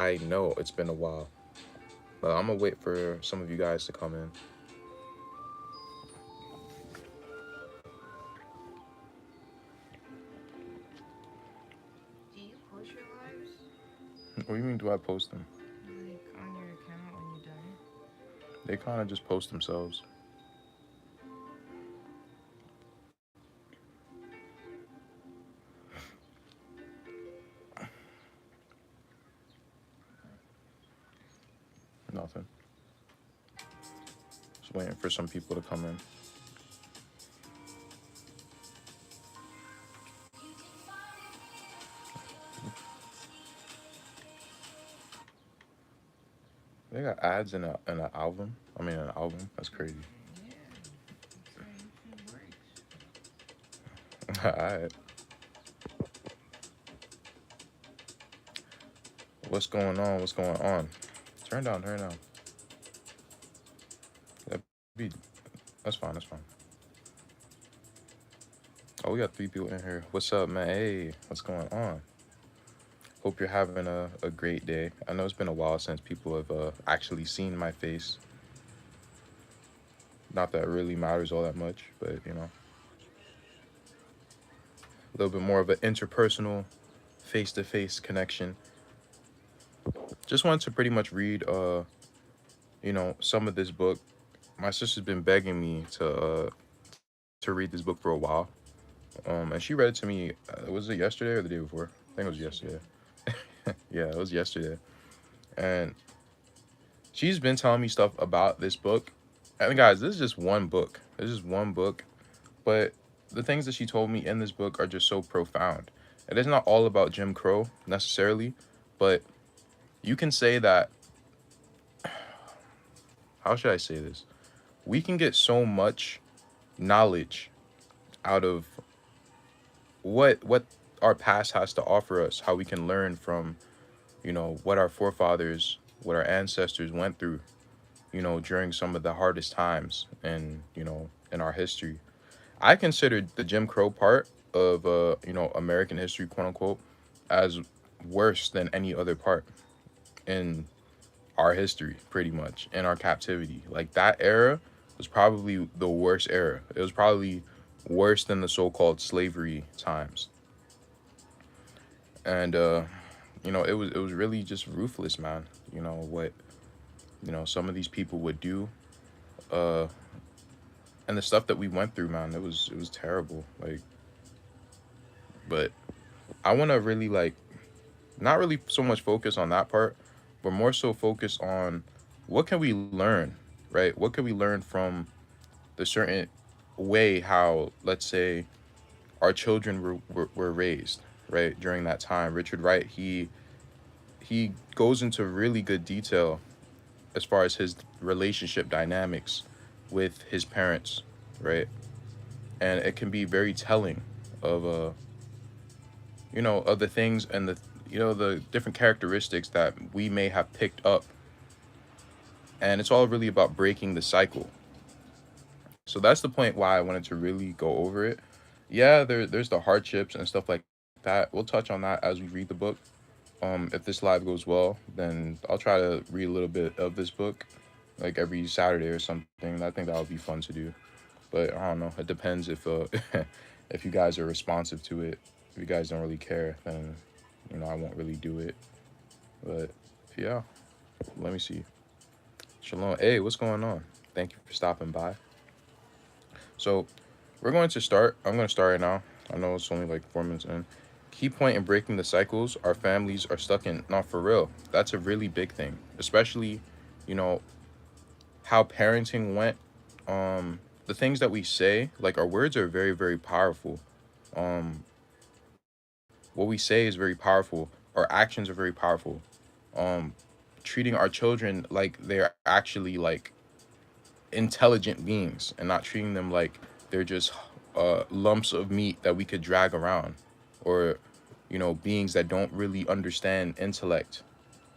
I know it's been a while, but I'm gonna wait for some of you guys to come in. Do you post your lives? What do you mean? Do I post them? Like on your account when you're done? They kind of just post themselves. Nothing. Just waiting for some people to come in. They got ads in an album. I mean, an album. That's crazy. Yeah. That's how YouTube works. Alright. What's going on? What's going on? Turn down. Turn down. That be. That's fine. That's fine. Oh, we got 3 people in here. What's up, man? Hey, what's going on? Hope you're having a great day. I know it's been a while since people have actually seen my face. Not that it really matters all that much, but a little bit more of an interpersonal, face-to-face connection. Just wanted to pretty much read, some of this book. My sister's been begging me to read this book for a while. And she read it to me. Was it yesterday or the day before? I think it was yesterday. Yesterday. Yeah, it was yesterday. And she's been telling me stuff about this book. And guys, this is just one book. This is one book. But the things that she told me in this book are just so profound. It is not all about Jim Crow necessarily, but you can say that, how should I say this? We can get so much knowledge out of what our past has to offer us, how we can learn from, what our forefathers, what our ancestors went through, during some of the hardest times in our history. I considered the Jim Crow part of American history, quote unquote, as worse than any other part in our history, pretty much, in our captivity. Like that era was probably the worst era. It was probably worse than the so-called slavery times. And it was really just ruthless, man. What some of these people would do, uh and the stuff that we went through, man, it was terrible. Like, but I want to really, like, not really so much focus on that part, but more so focus on what can we learn, right? What can we learn from the certain way how, let's say, our children were raised, right, during that time. Richard Wright, he goes into really good detail as far as his relationship dynamics with his parents, right? And it can be very telling of of the things and the different characteristics that we may have picked up. And it's all really about breaking the cycle. So that's the point why I wanted to really go over it. Yeah, there's the hardships and stuff like that. We'll touch on that as we read the book. If this live goes well, then I'll try to read a little bit of this book like every Saturday or something. I think that would be fun to do. But I don't know. It depends if if you guys are responsive to it. If you guys don't really care, then I won't really do it. But yeah, let me see. Shalom. Hey, what's going on? Thank you for stopping by. So we're going to start. I'm going to start right now. I know it's only like 4 minutes in. Key point in breaking the cycles our families are stuck in. Not for real. That's a really big thing, especially, you know, how parenting went. The things that we say, like our words are very, very powerful. Um, what we say is very powerful. Our actions are very powerful. Um, Treating our children like they're actually like intelligent beings and not treating them like they're just lumps of meat that we could drag around, or beings that don't really understand intellect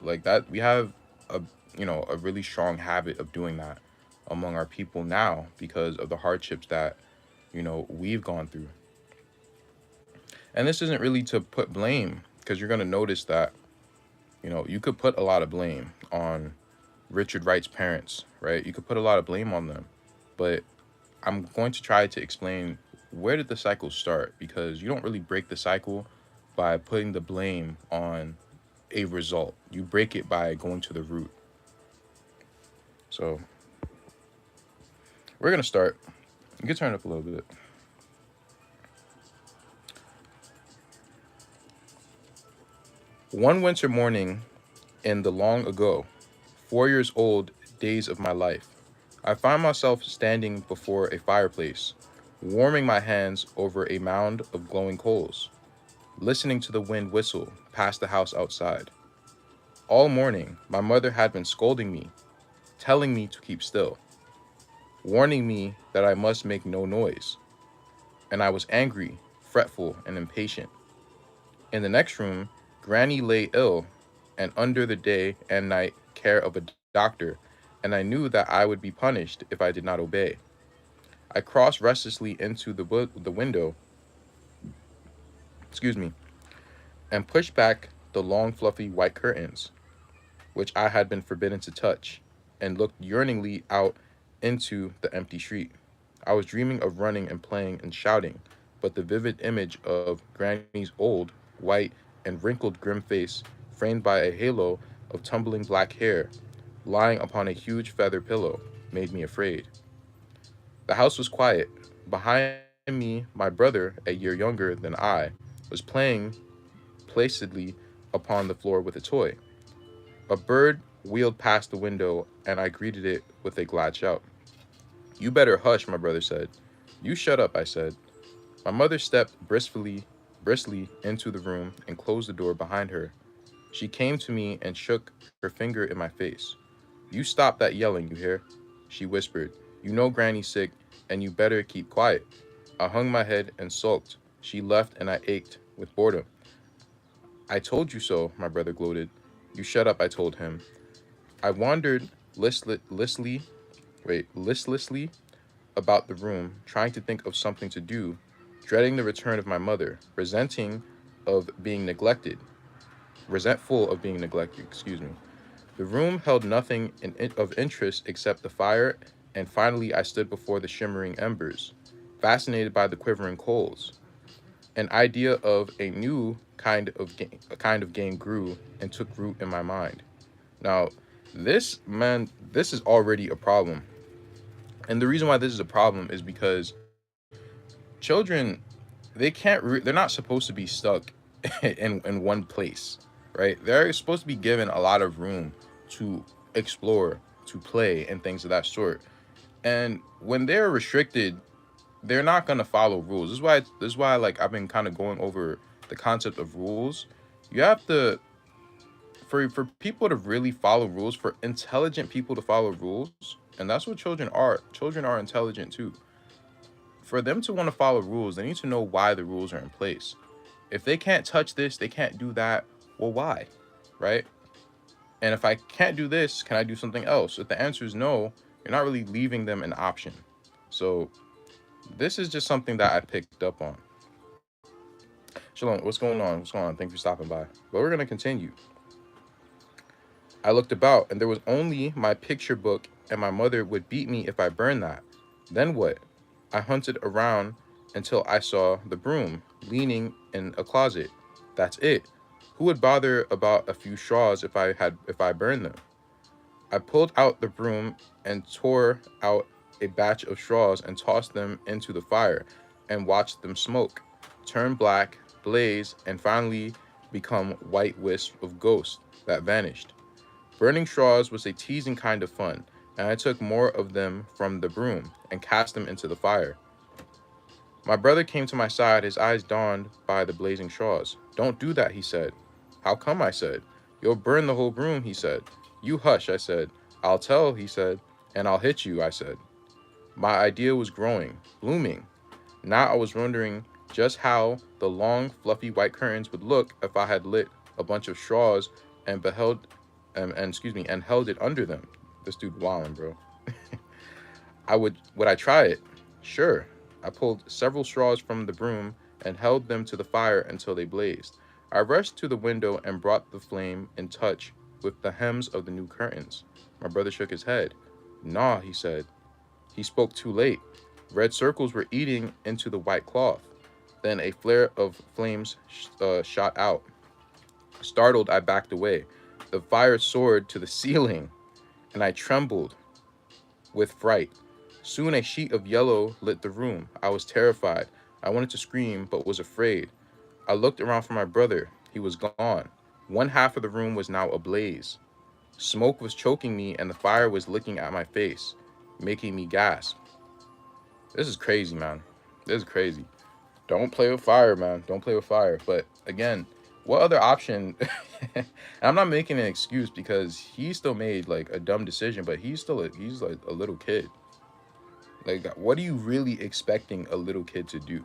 like that. We have a a really strong habit of doing that among our people now because of the hardships that we've gone through. And this isn't really to put blame, because you're going to notice that You could put a lot of blame on Richard Wright's parents, right? You could put a lot of blame on them. But I'm going to try to explain where did the cycle start, because you don't really break the cycle by putting the blame on a result. You break it by going to the root. So we're going to start. You can turn it up a little bit. One winter morning in the long ago, 4 years old days of my life, I find myself standing before a fireplace, warming my hands over a mound of glowing coals, listening to the wind whistle past the house outside. All morning, my mother had been scolding me, telling me to keep still, warning me that I must make no noise, and I was angry, fretful, and impatient. In the next room, Granny lay ill and under the day and night care of a doctor, and I knew that I would be punished if I did not obey. I crossed restlessly into the window, excuse me, and pushed back the long fluffy white curtains, which I had been forbidden to touch, and looked yearningly out into the empty street. I was dreaming of running and playing and shouting, but the vivid image of Granny's old, white, and wrinkled grim face, framed by a halo of tumbling black hair, lying upon a huge feather pillow, made me afraid. The house was quiet. Behind me, my brother, a year younger than I, was playing placidly upon the floor with a toy. A bird wheeled past the window, and I greeted it with a glad shout. You better hush, my brother said. You shut up, I said. My mother stepped briskly into the room and closed the door behind her. She came to me and shook her finger in my face. You stop that yelling, you hear? She whispered. You know Granny's sick, and you better keep quiet. I hung my head and sulked. She left, and I ached with boredom. I told you so, my brother gloated. You shut up, I told him. I wandered listlessly about the room, trying to think of something to do, dreading the return of my mother, of being neglected, resentful of being neglected, excuse me. The room held nothing of interest except the fire, and finally I stood before the shimmering embers, fascinated by the quivering coals. An idea of a new kind of game grew and took root in my mind. Now, this is already a problem. And the reason why this is a problem is because children, they're not supposed to be stuck in one place, right? They're supposed to be given a lot of room to explore, to play, and things of that sort. And when they're restricted, they're not gonna follow rules. This is why like I've been kind of going over the concept of rules. You have to for people to really follow rules, for intelligent people to follow rules, and that's what children are. Children are intelligent too. For them to want to follow rules, they need to know why the rules are in place. If they can't touch this, they can't do that. Well, why? Right? And if I can't do this, can I do something else? If the answer is no, you're not really leaving them an option. So this is just something that I picked up on. Shalom, what's going on? What's going on? Thanks for stopping by. But we're gonna continue. I looked about, and there was only my picture book, and my mother would beat me if I burned that. Then what? I hunted around until I saw the broom leaning in a closet. That's it. Who would bother about a few straws if I burned them? I pulled out the broom and tore out a batch of straws and tossed them into the fire and watched them smoke, turn black, blaze, and finally become white wisps of ghosts that vanished. Burning straws was a teasing kind of fun, and I took more of them from the broom and cast them into the fire. My brother came to my side, his eyes dawned by the blazing straws. Don't do that, he said. How come, I said. You'll burn the whole broom, he said. You hush, I said. I'll tell, he said, and I'll hit you, I said. My idea was growing, blooming. Now I was wondering just how the long, fluffy white curtains would look if I had lit a bunch of straws and and held it under them. This dude wildin', bro. Would I try it? Sure. I pulled several straws from the broom and held them to the fire until they blazed. I rushed to the window and brought the flame in touch with the hems of the new curtains. My brother shook his head. Nah, he said. He spoke too late. Red circles were eating into the white cloth. Then a flare of flames shot out. Startled, I backed away. The fire soared to the ceiling, and I trembled with fright. Soon a sheet of yellow lit the room. I was terrified. I wanted to scream, but was afraid. I looked around for my brother. He was gone. One half of the room was now ablaze. Smoke was choking me, and the fire was licking at my face, making me gasp. This is crazy, man. This is crazy. Don't play with fire, man. Don't play with fire. But again, what other option? And I'm not making an excuse because he still made like a dumb decision, but he's like a little kid. Like, what are you really expecting a little kid to do?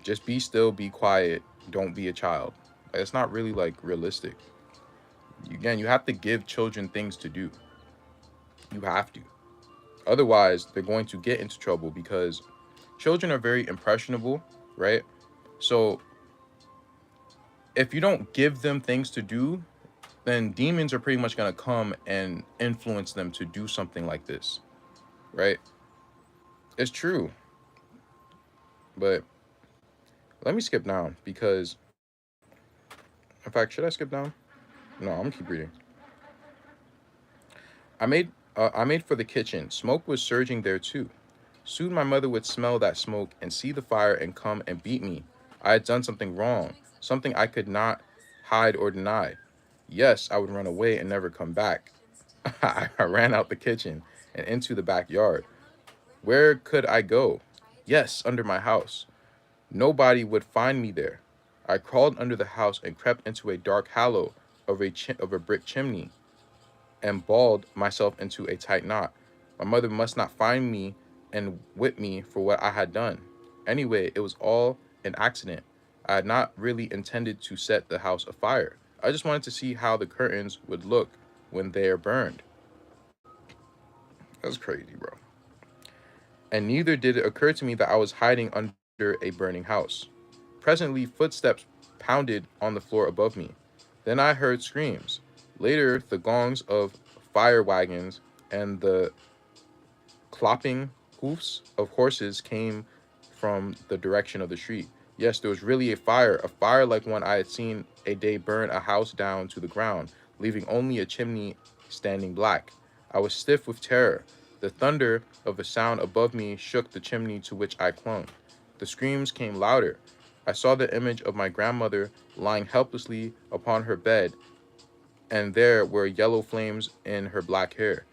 Just be still, be quiet, don't be a child. Like, it's not really like realistic. Again, you have to give children things to do. You have to. Otherwise, they're going to get into trouble because children are very impressionable, right? So if you don't give them things to do, then demons are pretty much going to come and influence them to do something like this, right? It's true. But let me skip down because, in fact, should I skip down? No, I'm gonna keep reading. I made for the kitchen. Smoke was surging there too. Soon my mother would smell that smoke and see the fire and come and beat me. I had done something wrong, something I could not hide or deny. Yes, I would run away and never come back. I ran out the kitchen and into the backyard. Where could I go? Yes, under my house. Nobody would find me there. I crawled under the house and crept into a dark hollow of a brick chimney and balled myself into a tight knot. My mother must not find me and whip me for what I had done. Anyway, it was all an accident. I had not really intended to set the house afire. I just wanted to see how the curtains would look when they are burned. That's crazy, bro. And neither did it occur to me that I was hiding under a burning house. Presently, footsteps pounded on the floor above me. Then I heard screams. Later, the gongs of fire wagons and the clopping hoofs of horses came from the direction of the street. Yes, there was really a fire like one I had seen a day burn a house down to the ground, leaving only a chimney standing black. I was stiff with terror. The thunder of a sound above me shook the chimney to which I clung. The screams came louder. I saw the image of my grandmother lying helplessly upon her bed, and there were yellow flames in her black hair.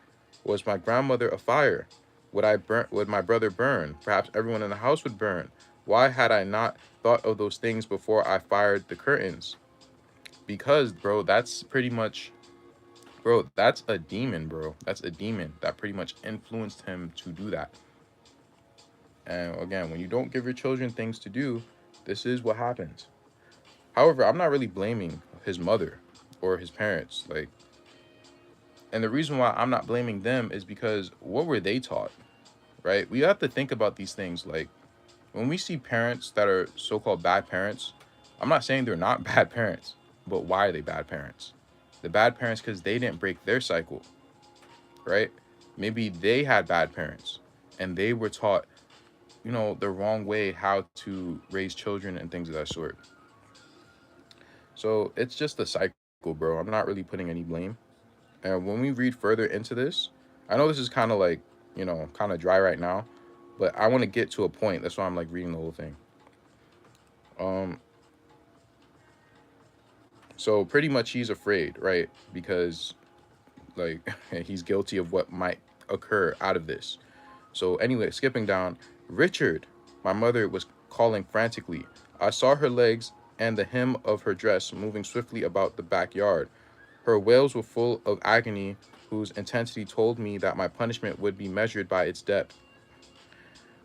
Was my grandmother afire? Would my brother burn? Perhaps everyone in the house would burn. Why had I not thought of those things before I fired the curtains? Because, bro, that's pretty much, bro, that's a demon, bro. That's a demon that pretty much influenced him to do that. And again, when you don't give your children things to do, this is what happens. However, I'm not really blaming his mother or his parents. Like, and the reason why I'm not blaming them is because what were they taught, right? We have to think about these things. Like, when we see parents that are so-called bad parents, I'm not saying they're not bad parents, but why are they bad parents? The bad parents because they didn't break their cycle, right? Maybe they had bad parents and they were taught, the wrong way how to raise children and things of that sort. So it's just a cycle, bro. I'm not really putting any blame. And when we read further into this, I know this is kind of like, kind of dry right now, but I want to get to a point. That's why I'm like reading the whole thing. Um, so pretty much he's afraid, right? Because like he's guilty of what might occur out of this. So anyway, skipping down, Richard, my mother was calling frantically. I saw her legs and the hem of her dress moving swiftly about the backyard. Her wails were full of agony, whose intensity told me that my punishment would be measured by its depth.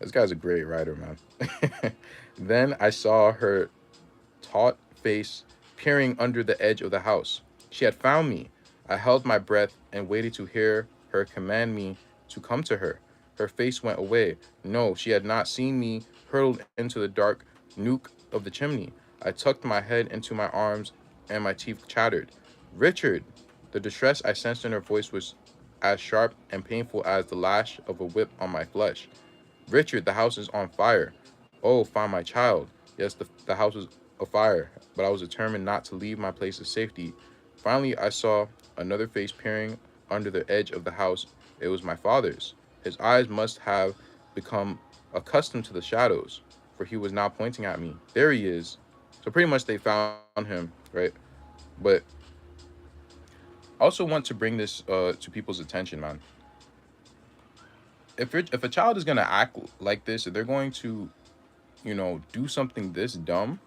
This guy's a great writer, man. Then I saw her taut face peering under the edge of the house. She had found me. I held my breath and waited to hear her command me to come to her. Her face went away. No, she had not seen me hurtled into the dark nook of the chimney. I tucked my head into my arms and my teeth chattered. Richard! The distress I sensed in her voice was as sharp and painful as the lash of a whip on my flesh. Richard, the house is on fire. Oh, find my child. Yes, the house was afire, but I was determined not to leave my place of safety. Finally, I saw another face peering under the edge of the house. It was my father's. His eyes must have become accustomed to the shadows, for he was now pointing at me. There he is. So pretty much they found him, right? But I also want to bring this to people's attention, man. If a child is gonna act like this, if they're going to, do something this dumb,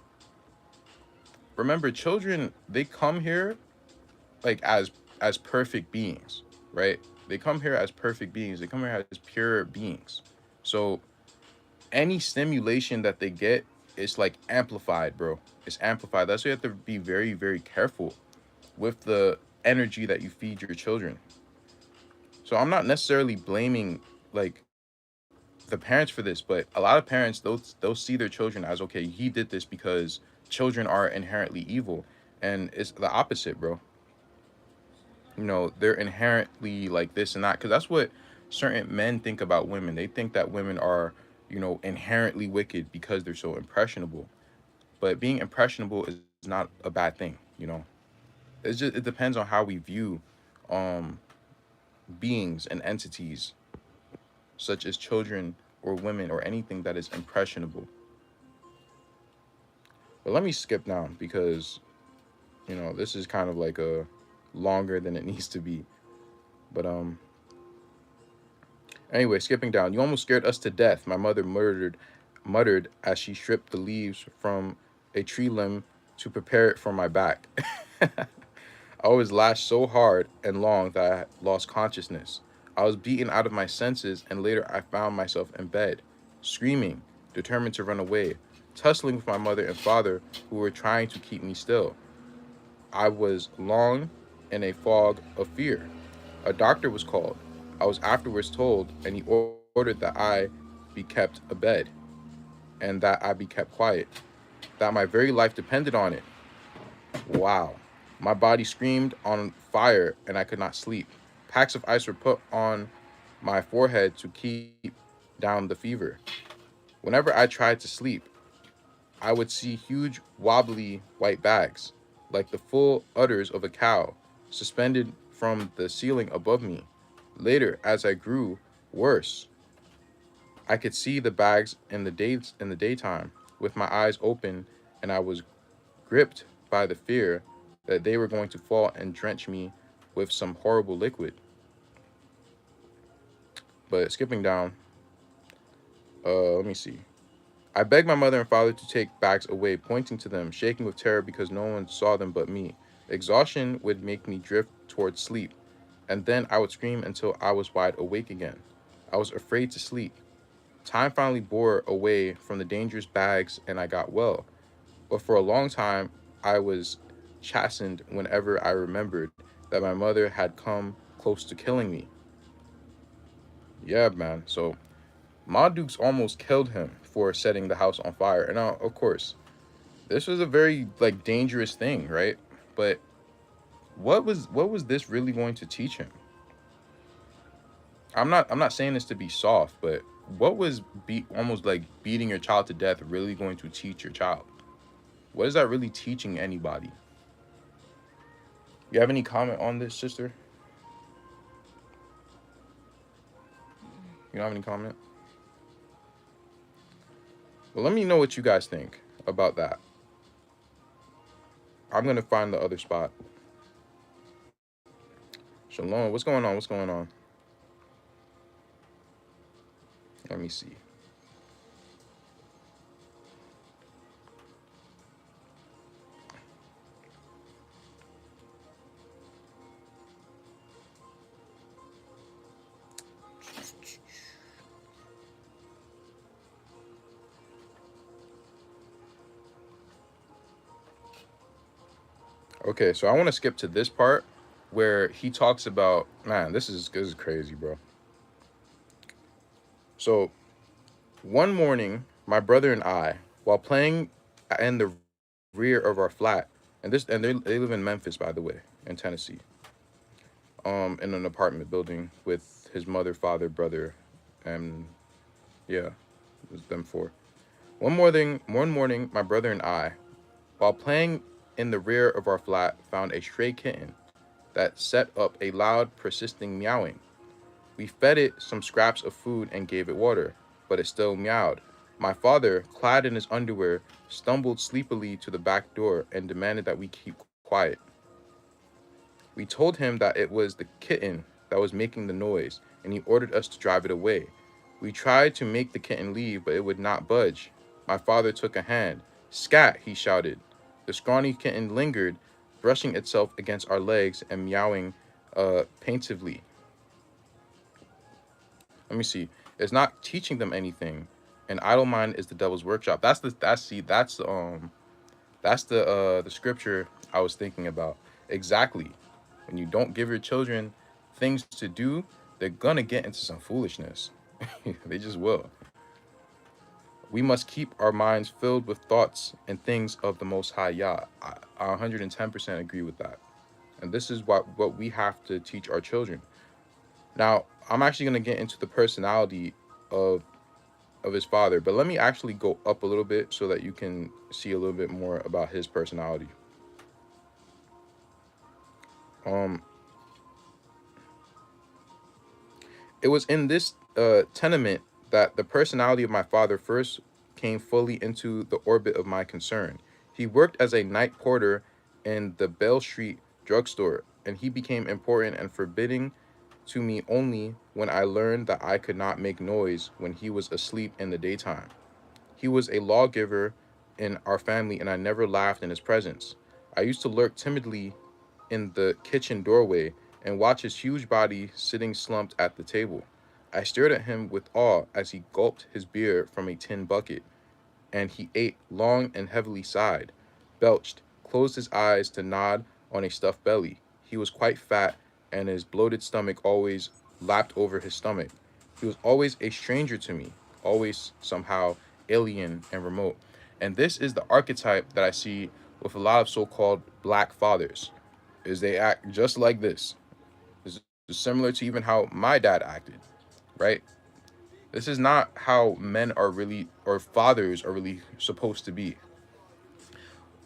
remember, children, they come here like as perfect beings, right? They come here as perfect beings. They come here as pure beings. So any stimulation that they get is like amplified, bro. It's amplified. That's why you have to be very, very careful with the energy that you feed your children. So I'm not necessarily blaming like the parents for this, but a lot of parents they'll see their children as, okay, he did this because children are inherently evil, and it's the opposite, bro. They're inherently like this and that, because that's what certain men think about women. They think that women are, inherently wicked because they're so impressionable. But being impressionable is not a bad thing. It depends on how we view um beings and entities such as children or women or anything that is impressionable. But let me skip down because, this is kind of like a longer than it needs to be. But anyway, skipping down. You almost scared us to death, my mother muttered as she stripped the leaves from a tree limb to prepare it for my back. I was lashed so hard and long that I lost consciousness. I was beaten out of my senses, and later I found myself in bed, screaming, determined to run away, tussling with my mother and father who were trying to keep me still. I was long in a fog of fear. A doctor was called. I was afterwards told, and he ordered that I be kept abed and that I be kept quiet, that my very life depended on it. Wow. My body screamed on fire and I could not sleep. Packs of ice were put on my forehead to keep down the fever. Whenever I tried to sleep, I would see huge, wobbly white bags, like the full udders of a cow, suspended from the ceiling above me. Later, as I grew worse, I could see the bags in the daytime with my eyes open, and I was gripped by the fear that they were going to fall and drench me with some horrible liquid. But skipping down, let me see. I begged my mother and father to take bags away, pointing to them, shaking with terror because no one saw them but me. Exhaustion would make me drift towards sleep, and then I would scream until I was wide awake again. I was afraid to sleep. Time finally bore away from the dangerous bags, and I got well. But for a long time, I was chastened whenever I remembered that my mother had come close to killing me. Yeah, man. So Ma Dukes almost killed him for setting the house on fire. And now, of course, this was a very like dangerous thing, right? But what was this really going to teach him? I'm not saying this to be soft, but what was almost like beating your child to death really going to teach your child? What is that really teaching anybody? You have any comment on this, sister? You don't have any comment? Well, let me know what you guys think about that. I'm gonna find the other spot. Shalom. What's going on? What's going on? Let me see. Okay, so I want to skip to this part where he talks about, man, this is crazy, bro. So one morning, my brother and I, while playing in the rain, rear of our flat, and they live in Memphis, by the way, in Tennessee, in an apartment building with his mother, father, brother, and yeah, it was them four. One morning, my brother and I, while playing in the rear of our flat, found a stray kitten that set up a loud, persisting meowing. We fed it some scraps of food and gave it water, but it still meowed. My father, clad in his underwear, stumbled sleepily to the back door and demanded that we keep quiet. We told him that it was the kitten that was making the noise, and he ordered us to drive it away. We tried to make the kitten leave, but it would not budge. My father took a hand. Scat, he shouted. The scrawny kitten lingered, brushing itself against our legs and meowing plaintively. Let me see. It's not teaching them anything. An idle mind is the devil's workshop. That's the scripture I was thinking about. Exactly. When you don't give your children things to do, they're gonna get into some foolishness. They just will. We must keep our minds filled with thoughts and things of the Most High Yah. I 110% agree with that. And this is what we have to teach our children. Now, I'm actually gonna get into the personality of of his father, but let me actually go up a little bit so that you can see a little bit more about his personality. Um, it was in this tenement that the personality of my father first came fully into the orbit of my concern. He worked as a night porter in the Bell Street drugstore, and he became important and forbidding to me only when I learned that I could not make noise when he was asleep in the daytime. He was a lawgiver in our family, and I never laughed in his presence. I used to lurk timidly in the kitchen doorway and watch his huge body sitting slumped at the table. I stared at him with awe as he gulped his beer from a tin bucket, and he ate long and heavily sighed, belched, closed his eyes to nod on a stuffed belly. He was quite fat, and his bloated stomach always lapped over his stomach. He was always a stranger to me, always somehow alien and remote. And this is the archetype that I see with a lot of so-called black fathers, is they act just like this. This is similar to even how my dad acted, right? This is not how men are really, or fathers are really supposed to be.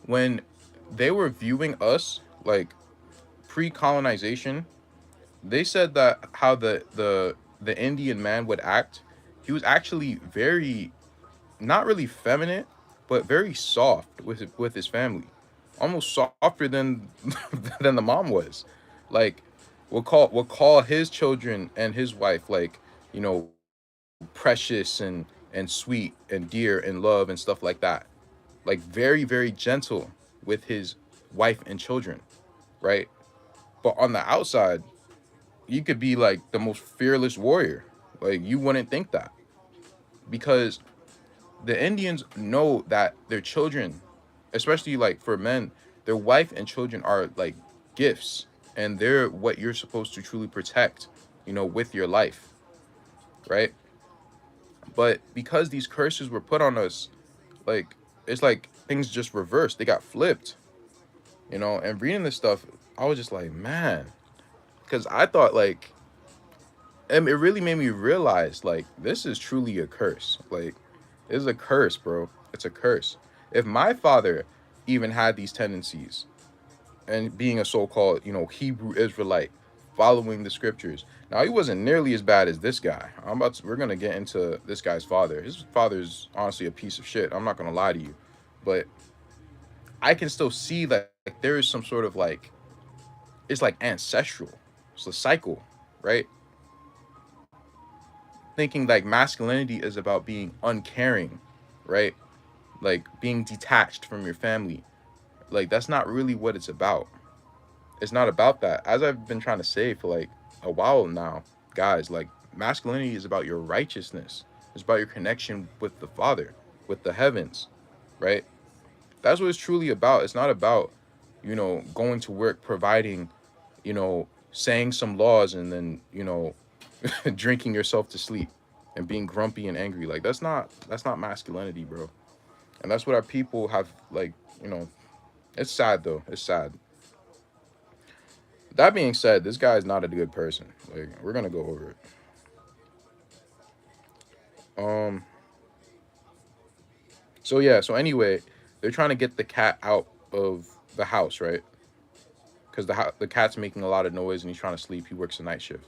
When they were viewing us, like pre-colonization, they said that how the Indian man would act, he was actually very, not really feminine, but very soft with his family, almost softer than than the mom was. Like, we'll call his children and his wife, like, precious and sweet and dear and love and stuff like that. Like, very very gentle with his wife and children, right? But on the outside, you could be like the most fearless warrior. Like, you wouldn't think that, because the Indians know that their children, especially like for men, their wife and children are like gifts, and they're what you're supposed to truly protect, with your life, right? But because these curses were put on us, like, it's like things just reversed. They got flipped. And reading this stuff, I was just like, man, because I thought, like, and it really made me realize, like, this is truly a curse. Like, it's a curse, bro. It's a curse. If my father even had these tendencies, and being a so-called, Hebrew Israelite, following the scriptures. Now, he wasn't nearly as bad as this guy. We're gonna get into this guy's father. His father's honestly a piece of shit. I'm not gonna lie to you, but I can still see like there is some sort of like, it's like ancestral. It's a cycle, right? Thinking like masculinity is about being uncaring, right? Like being detached from your family. Like, that's not really what it's about. It's not about that. As I've been trying to say for like a while now, guys, like, masculinity is about your righteousness. It's about your connection with the Father, with the heavens, right? That's what it's truly about. It's not about, going to work, providing, saying some laws, and then, drinking yourself to sleep and being grumpy and angry. Like, that's not masculinity, bro. And that's what our people have, like, It's sad though. It's sad. That being said, this guy is not a good person. Like we're gonna go over it. Um. So yeah. So anyway, they're trying to get the cat out of the house, right? Because the cat's making a lot of noise and he's trying to sleep. He works a night shift.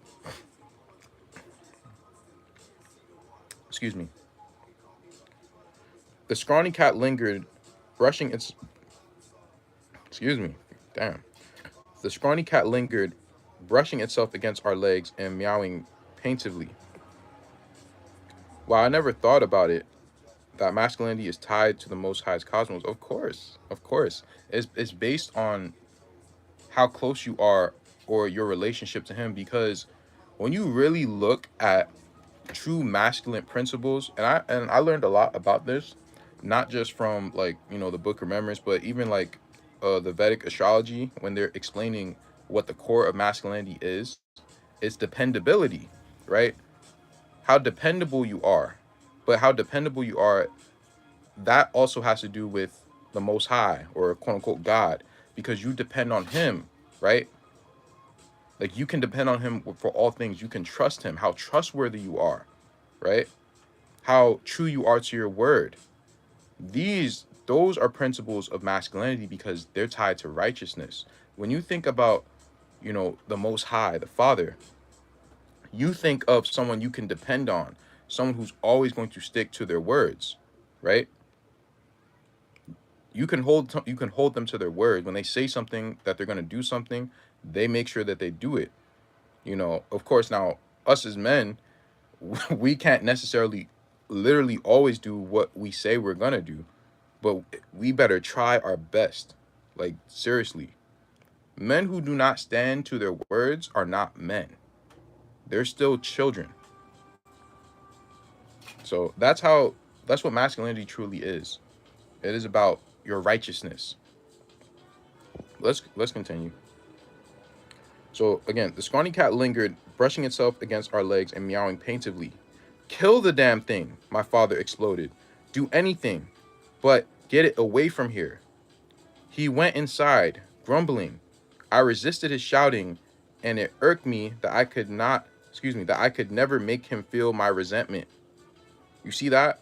Excuse me. The scrawny cat lingered, brushing its. Excuse me. Damn. The scrawny cat lingered, brushing itself against our legs and meowing plaintively. While I never thought about it, that masculinity is tied to the Most High's cosmos. Of course, it's based on how close you are or your relationship to Him. Because when you really look at true masculine principles, and I learned a lot about this, not just from like the Book of Remembrance, but even like the Vedic astrology when they're explaining what the core of masculinity is. It's dependability, right? How dependable you are, but how dependable you are, that also has to do with the Most High or quote unquote God, because you depend on Him, right? Like you can depend on Him for all things. You can trust Him. How trustworthy you are, right? How true you are to your word. Those are principles of masculinity because they're tied to righteousness. When you think about, the Most High, the Father, you think of someone you can depend on, someone who's always going to stick to their words, right? You can hold them to their word. When they say something that they're going to do something, they make sure that they do it. Of course, now us as men, we can't necessarily literally always do what we say we're going to do, but we better try our best. Like seriously. Men who do not stand to their words are not men. They're still children. So that's what masculinity truly is. It is about your righteousness. Let's continue. So again, the scrawny cat lingered, brushing itself against our legs and meowing plaintively. Kill the damn thing, my father exploded. Do anything, but get it away from here. He went inside, grumbling. I resisted his shouting, and it irked me that that I could never make him feel my resentment. You see that?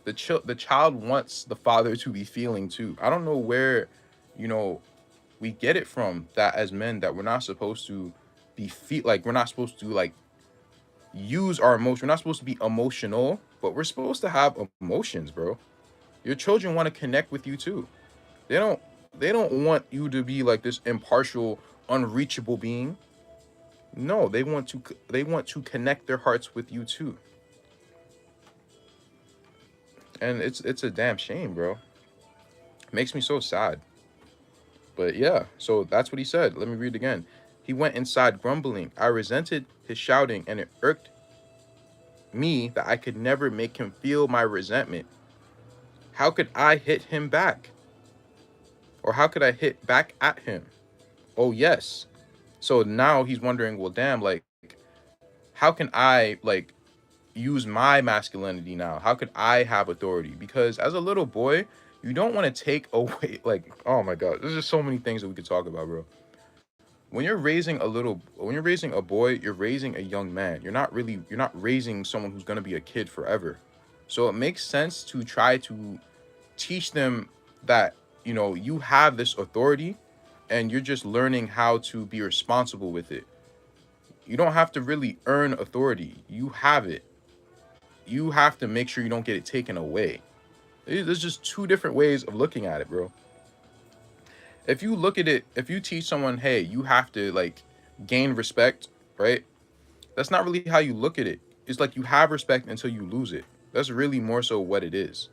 The child wants the father to be feeling too. I don't know where, you know, we get it from that as men that we're not supposed to like we're not supposed to like use our emotion. We're not supposed to be emotional, but we're supposed to have emotions, bro. Your children want to connect with you too. They don't they don't want you to be like this impartial, unreachable being. No, they want to connect their hearts with you too. And it's a damn shame, bro. It makes me so sad. But yeah, so that's what he said. Let me read again. He went inside grumbling. I resented his shouting, and it irked me that I could never make him feel my resentment. How could I hit him back? Or how could I hit back at him? Oh, yes. So now he's wondering, well, damn, like, how can I, like, use my masculinity now? How could I have authority? Because as a little boy, you don't want to take away, like, oh my God, there's just so many things that we could talk about, bro. When you're raising a boy, you're raising a young man. You're not raising someone who's going to be a kid forever. So it makes sense to try to teach them that, you have this authority and you're just learning how to be responsible with it. You don't have to really earn authority. You have it. You have to make sure you don't get it taken away. There's just two different ways of looking at it, bro. If you teach someone, hey, you have to like gain respect, right? That's not really how you look at it. It's like you have respect until you lose it. That's really more so what it is.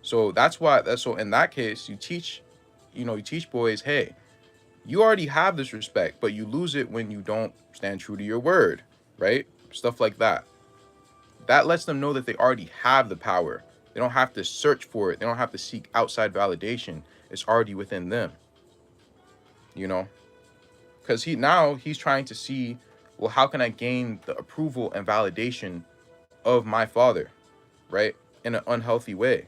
So that's so in that case, you teach boys, hey, you already have this respect, but you lose it when you don't stand true to your word, right? Stuff like that. That lets them know that they already have the power. They don't have to search for it. They don't have to seek outside validation. It's already within them, you know? Because he's trying to see, well, how can I gain the approval and validation of my father, right? In an unhealthy way.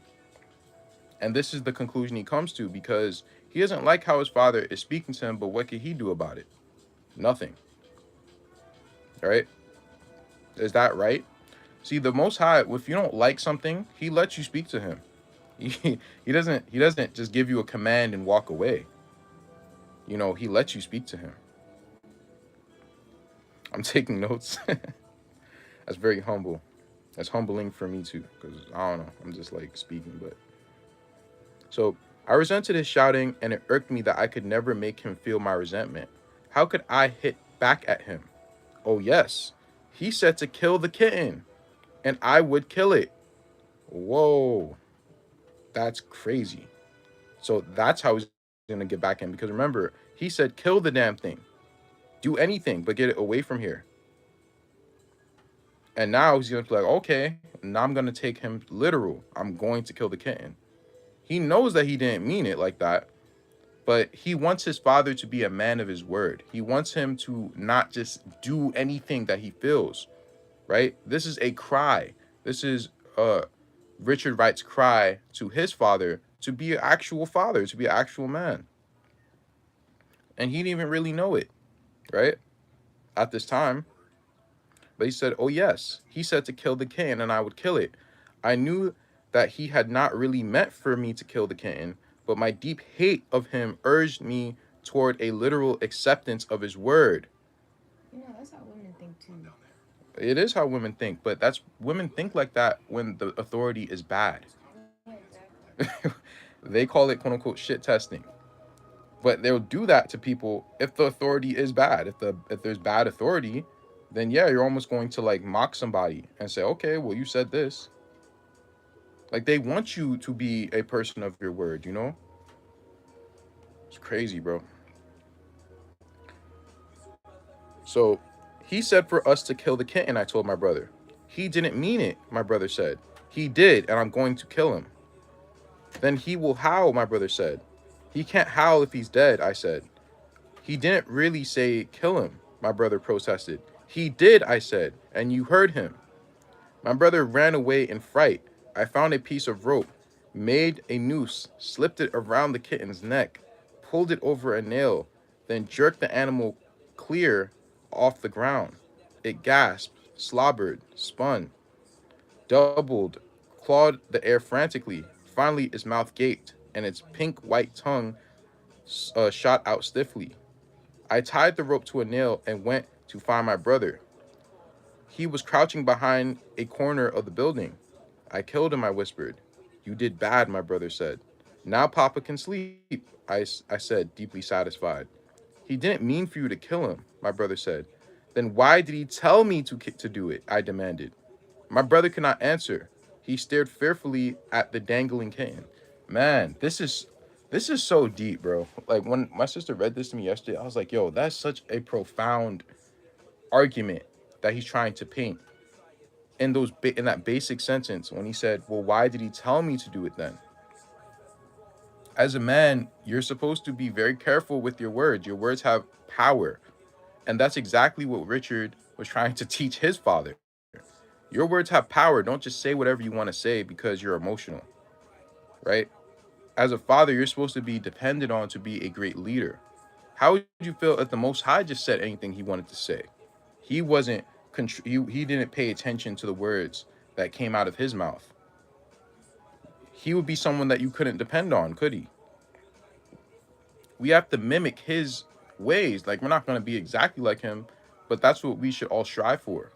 And this is the conclusion he comes to because He doesn't like how his father is speaking to him, but what can he do about it? Nothing. Right? Is that right? See, the Most High, if you don't like something, He lets you speak to Him. He doesn't just give you a command and walk away. He lets you speak to Him. I'm taking notes. That's very humble. That's humbling for me too, because I don't know. I'm just like speaking, but so I resented his shouting, and it irked me that I could never make him feel my resentment. How could I hit back at him? Oh yes, he said to kill the kitten, and I would kill it. Whoa, that's crazy. So that's how he's gonna get back in, because remember, he said kill the damn thing, do anything but get it away from here. And now he's gonna be like, okay, now I'm gonna take him literal. I'm going to kill the kitten. He knows that he didn't mean it like that, but he wants his father to be a man of his word. He wants him to not just do anything that he feels, right? This is a cry. This is Richard Wright's cry to his father to be an actual father, to be an actual man. And he didn't even really know it, right? At this time. But he said, oh yes, he said to kill the kitten and I would kill it. I knew that he had not really meant for me to kill the kitten, but my deep hate of him urged me toward a literal acceptance of his word. That's how women think too. It is how women think, but that's women think like that when the authority is bad. Yeah, exactly. They call it quote unquote shit testing. But they'll do that to people if the authority is bad. If there's bad authority, then yeah, you're almost going to like mock somebody and say, okay, well, you said this. Like they want you to be a person of your word. It's crazy, bro. So he said for us to kill the kitten, I told my brother. He didn't mean it, my brother said. He did, and I'm going to kill him. Then he will howl, my brother said. He can't howl if he's dead, I said. He didn't really say kill him, my brother protested. He did, I said, and you heard him. My brother ran away in fright. I found a piece of rope, made a noose, slipped it around the kitten's neck, pulled it over a nail, then jerked the animal clear off the ground. It gasped, slobbered, spun, doubled, clawed the air frantically. Finally, its mouth gaped, and its pink-white tongue shot out stiffly. I tied the rope to a nail and went to find my brother. He was crouching behind a corner of the building. I killed him, I whispered. You did bad, my brother said. Now Papa can sleep, I said, deeply satisfied. He didn't mean for you to kill him, my brother said. Then why did he tell me to do it? I demanded. My brother could not answer. He stared fearfully at the dangling kitten. Man, this is so deep, bro. Like when my sister read this to me yesterday, I was like, yo, that's such a profound argument that he's trying to paint in that basic sentence when he said, well, why did he tell me to do it then? As a man, you're supposed to be very careful with your words. Your words have power. And that's exactly what Richard was trying to teach his father. Your words have power. Don't just say whatever you want to say because you're emotional, right? As a father, you're supposed to be depended on to be a great leader. How would you feel if the Most High just said anything he wanted to say? He wasn't, he didn't pay attention to the words that came out of his mouth. He would be someone that you couldn't depend on, could he? We have to mimic his ways. Like, we're not going to be exactly like him, but that's what we should all strive for.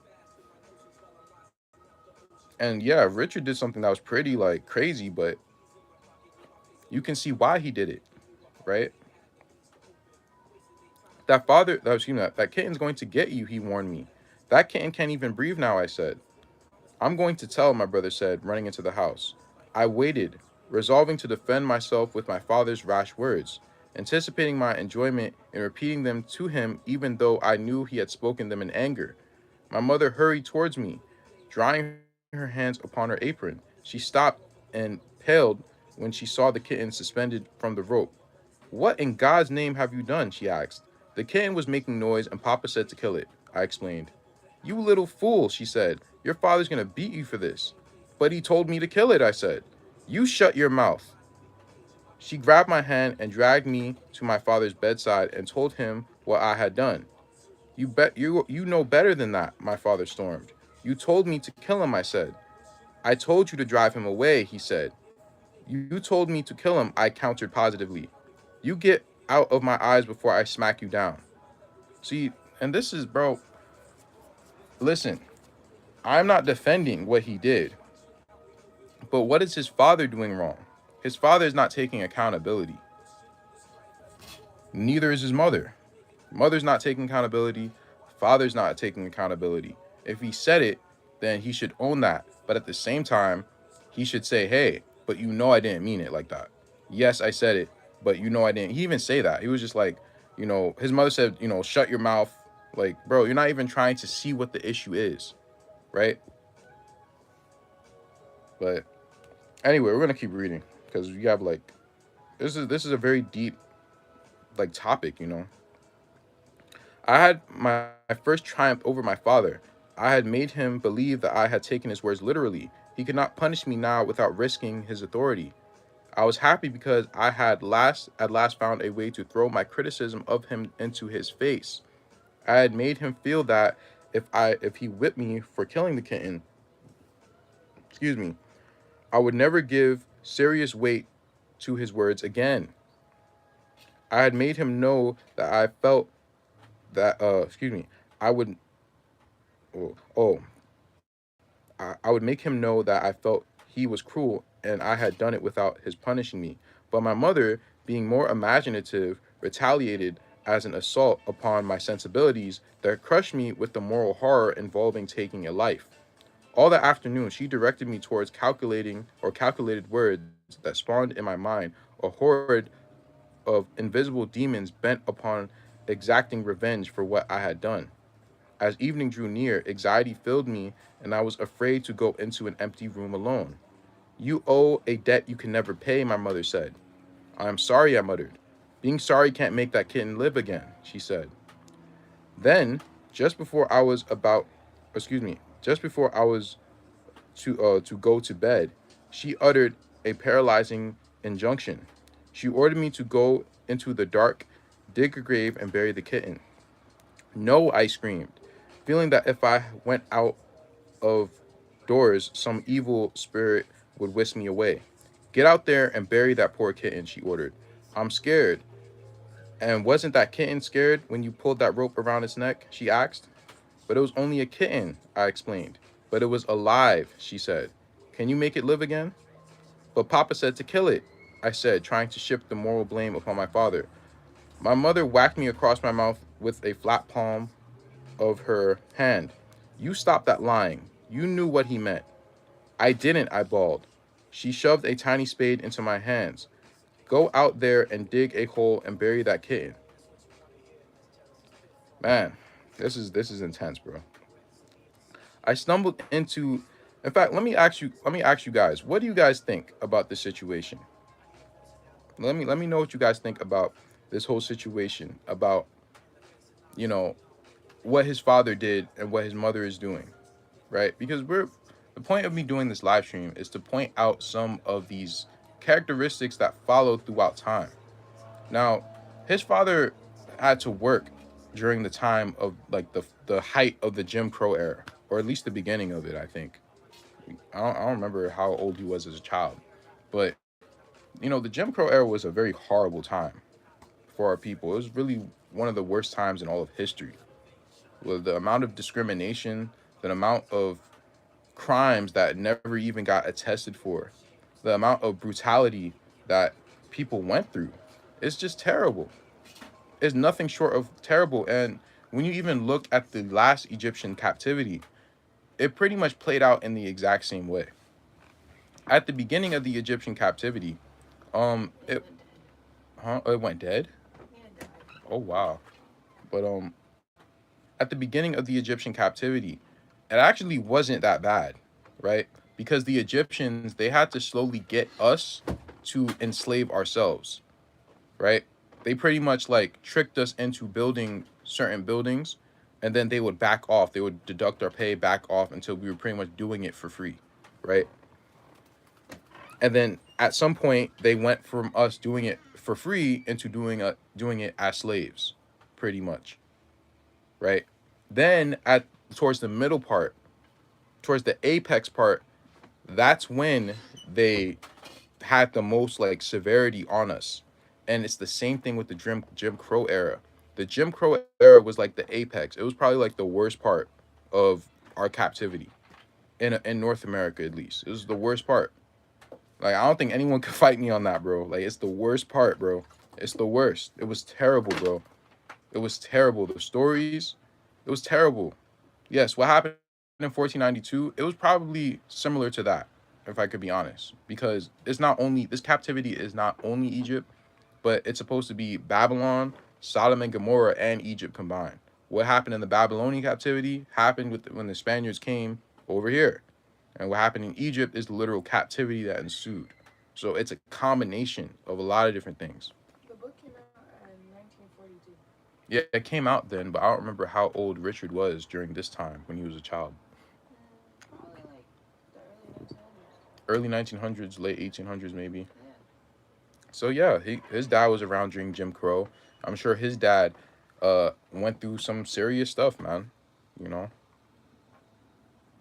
And yeah, Richard did something that was pretty like crazy, but you can see why he did it, right? That kitten's going to get you, he warned me. That kitten can't even breathe now, I said. I'm going to tell, my brother said, running into the house. I waited, resolving to defend myself with my father's rash words, anticipating my enjoyment in repeating them to him even though I knew he had spoken them in anger. My mother hurried towards me, drying her hands upon her apron. She stopped and paled when she saw the kitten suspended from the rope. What in God's name have you done? She asked. The kitten was making noise and Papa said to kill it, I explained. You little fool, she said. Your father's going to beat you for this. But he told me to kill it, I said. You shut your mouth. She grabbed my hand and dragged me to my father's bedside and told him what I had done. You know better than that, my father stormed. You told me to kill him, I said. I told you to drive him away, he said. You told me to kill him, I countered positively. You get out of my eyes before I smack you down. See, and this is, bro, listen, I'm not defending what he did, but what is his father doing wrong? His father is not taking accountability. Neither is his mother. Mother's not taking accountability. Father's not taking accountability. If he said it, then he should own that. But at the same time, he should say, hey, but you know I didn't mean it like that. Yes, I said it, but you know I didn't. He even say that. He was just like, his mother said, shut your mouth. Like, bro, you're not even trying to see what the issue is, right? But anyway, we're gonna keep reading because you have like this is a very deep like topic. I had my first triumph over my father. I had made him believe that I had taken his words literally. He could not punish me now without risking his authority. I was happy because I had at last found a way to throw my criticism of him into his face. I had made him feel that if he whipped me for killing the kitten, excuse me, I would never give serious weight to his words again. I had made him know that I felt that excuse me, I would oh, I would make him know that I felt he was cruel and I had done it without his punishing me. But my mother, being more imaginative, retaliated as an assault upon my sensibilities that crushed me with the moral horror involving taking a life. All that afternoon, she directed me towards calculated words that spawned in my mind a horde of invisible demons bent upon exacting revenge for what I had done. As evening drew near, anxiety filled me, and I was afraid to go into an empty room alone. You owe a debt you can never pay, my mother said. I am sorry, I muttered. Being sorry can't make that kitten live again, she said. Then, just before I was about, excuse me, just before I was to go to bed, she uttered a paralyzing injunction. She ordered me to go into the dark, dig a grave, and bury the kitten. No, I screamed, feeling that if I went out of doors, some evil spirit would whisk me away. Get out there and bury that poor kitten, she ordered. I'm scared. And wasn't that kitten scared when you pulled that rope around its neck? She asked. But it was only a kitten, I explained. But it was alive, she said. Can you make it live again? But Papa said to kill it, I said, trying to shift the moral blame upon my father. My mother whacked me across my mouth with a flat palm of her hand. You stopped that lying. You knew what he meant. I didn't, I bawled. She shoved a tiny spade into my hands. Go out there and dig a hole and bury that kitten. Man, this is intense, bro. I stumbled into in fact, let me ask you guys, what do you guys think about this situation? Let me know what you guys think about this whole situation, about, you know, what his father did and what his mother is doing, right? Because the point of me doing this live stream is to point out some of these characteristics that follow throughout time. Now, his father had to work during the time of like the height of the Jim Crow era, or at least the beginning of it. I think I don't remember how old he was as a child, but the Jim Crow era was a very horrible time for our people. It was really one of the worst times in all of history. With the amount of discrimination, the amount of crimes that never even got attested for, the amount of brutality that people went through, it's just terrible. It's nothing short of terrible. And when you even look at the last Egyptian captivity, it pretty much played out in the exact same way. At the beginning of the Egyptian captivity, it it went dead. Yeah, died. Oh wow. But at the beginning of the Egyptian captivity, it actually wasn't that bad, right? Because the Egyptians, they had to slowly get us to enslave ourselves, right? They pretty much like tricked us into building certain buildings, and then they would back off. They would deduct our pay, back off until we were pretty much doing it for free, right? And then At some point they went from us doing it for free into doing it as slaves, pretty much, right? Then at towards the middle part, towards the apex part, that's when they had the most like severity on us. And it's the same thing with the Jim Crow era. The Jim Crow era was like the apex. It was probably like the worst part of our captivity in North America, at least. It was the worst part. Like I don't think anyone could fight me on that, bro. Like it's the worst part, bro. It's the worst. It was terrible, bro. It was terrible. The stories, it was terrible. Yes, what happened in 1492? It was probably similar to that, if I could be honest, because it's not only this captivity is not only Egypt, but it's supposed to be Babylon, Sodom and Gomorrah, and Egypt combined. What happened in the Babylonian captivity happened when the Spaniards came over here, and what happened in Egypt is the literal captivity that ensued. So it's a combination of a lot of different things. The book came out in 1942. Yeah, it came out then, but I don't remember how old Richard was during this time when he was a child. Probably like the early 1900s. Early 1900s, late 1800s, maybe. Yeah. So yeah, his dad was around during Jim Crow. I'm sure his dad went through some serious stuff, man. You know,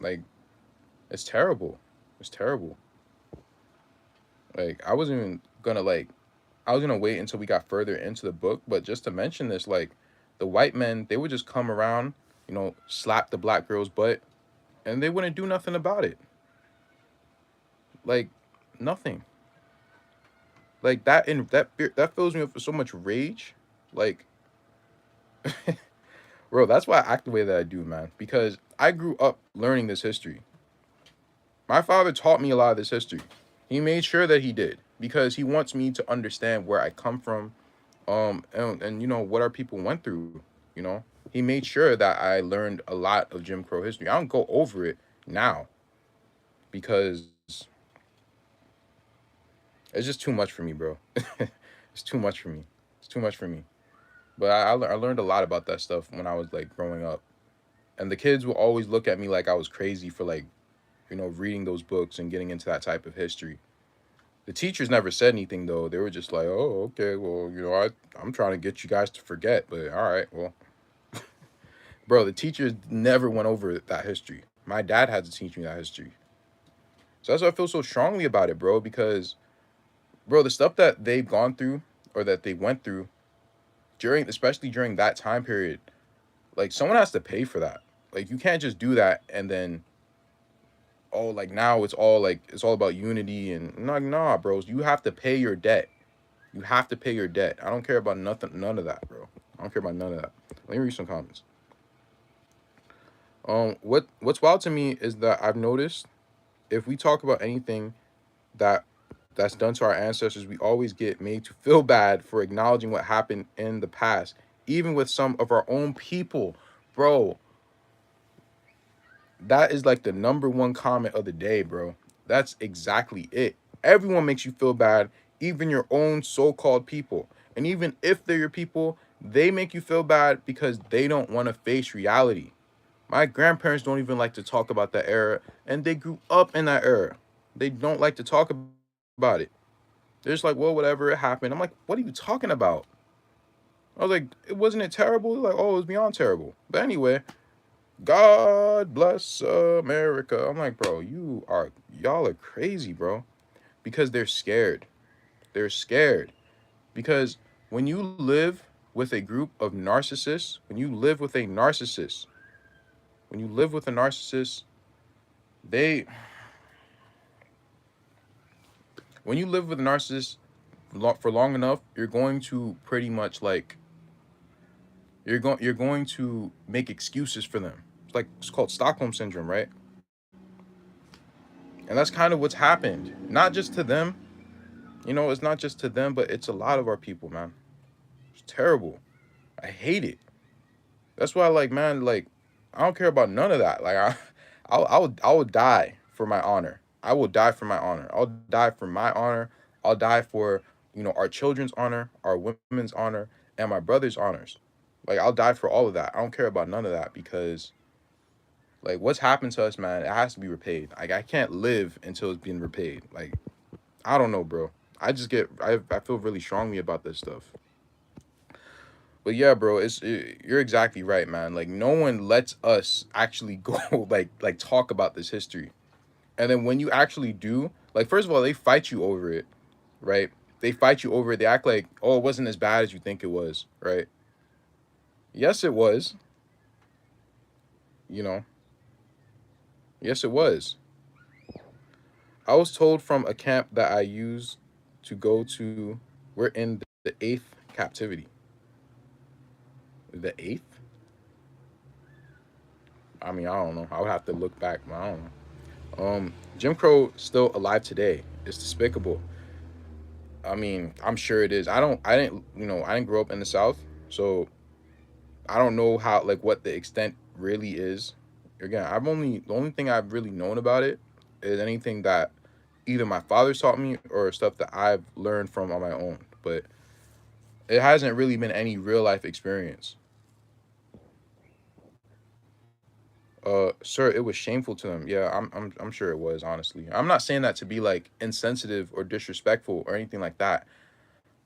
like it's terrible. It's terrible. Like I was gonna wait until we got further into the book, but just to mention this, like the white men, they would just come around, slap the black girl's butt, and they wouldn't do nothing about it. Like nothing. Like that fills me up with so much rage. Like, bro, that's why I act the way that I do, man. Because I grew up learning this history. My father taught me a lot of this history. He made sure that he did because he wants me to understand where I come from, and what our people went through. You know, he made sure that I learned a lot of Jim Crow history. I don't go over it now because it's just too much for me, bro. It's too much for me. It's too much for me. But I learned a lot about that stuff when I was like growing up, and the kids will always look at me like I was crazy for like reading those books and getting into that type of history. The teachers never said anything though. They were just like, "Oh, okay, well, I'm trying to get you guys to forget." But all right, well, bro, the teachers never went over that history. My dad had to teach me that history. So that's why I feel so strongly about it, bro. Because, bro, the stuff that they've gone through or that they went through especially during that time period, like someone has to pay for that. Like you can't just do that and then like now it's all about unity and nah, bros. You have to pay your debt. You have to pay your debt. I don't care about nothing, none of that, bro. I don't care about none of that. Let me read some comments. What's wild to me is that I've noticed if we talk about anything that that's done to our ancestors, we always get made to feel bad for acknowledging what happened in the past, even with some of our own people, bro. That is like the number one comment of the day, bro. That's exactly it. Everyone makes you feel bad, even your own so-called people. And even if they're your people, they make you feel bad because they don't want to face reality. My grandparents don't even like to talk about that era, and they grew up in that era. They don't like to talk about it. They're just like, well, whatever, it happened. I'm like, what are you talking about? I was like, it wasn't it terrible? They're like, oh, it was beyond terrible. But anyway, God bless America. I'm like, bro, y'all are crazy, bro. Because they're scared. They're scared. Because when you live with a group of narcissists, when you live with a narcissist, they when you live with a narcissist for long enough, you're going to pretty much like you're going to make excuses for them. It's called Stockholm syndrome, right? And that's kind of what's happened. Not just to them, it's not just to them, but it's a lot of our people, man. It's terrible. I hate it. That's why, like, man, like, I don't care about none of that. Like, I will die for my honor. I will die for my honor. I'll die for my honor. I'll die for, our children's honor, our women's honor, and my brother's honors. Like, I'll die for all of that. I don't care about none of that because, like, what's happened to us, man, it has to be repaid. Like, I can't live until it's being repaid. Like, I don't know, bro. I feel really strongly about this stuff. But yeah, bro, you're exactly right, man. Like no one lets us actually go like talk about this history. And then when you actually do, like first of all, they fight you over it, right? They fight you over it. They act like, "Oh, it wasn't as bad as you think it was," right? Yes, it was. You know. Yes, it was. I was told from a camp that I used to go to, we're in the eighth captivity. The eighth? I mean, I don't know. I would have to look back, but I don't know. Jim Crow still alive today. It's despicable. I mean, I'm sure it is. I didn't grow up in the South, so I don't know how, like, what the extent really is. Again, the only thing I've really known about it is anything that either my father's taught me or stuff that I've learned from on my own. But it hasn't really been any real life experience. Sir, it was shameful to them. Yeah, I'm sure it was. Honestly, I'm not saying that to be like insensitive or disrespectful or anything like that.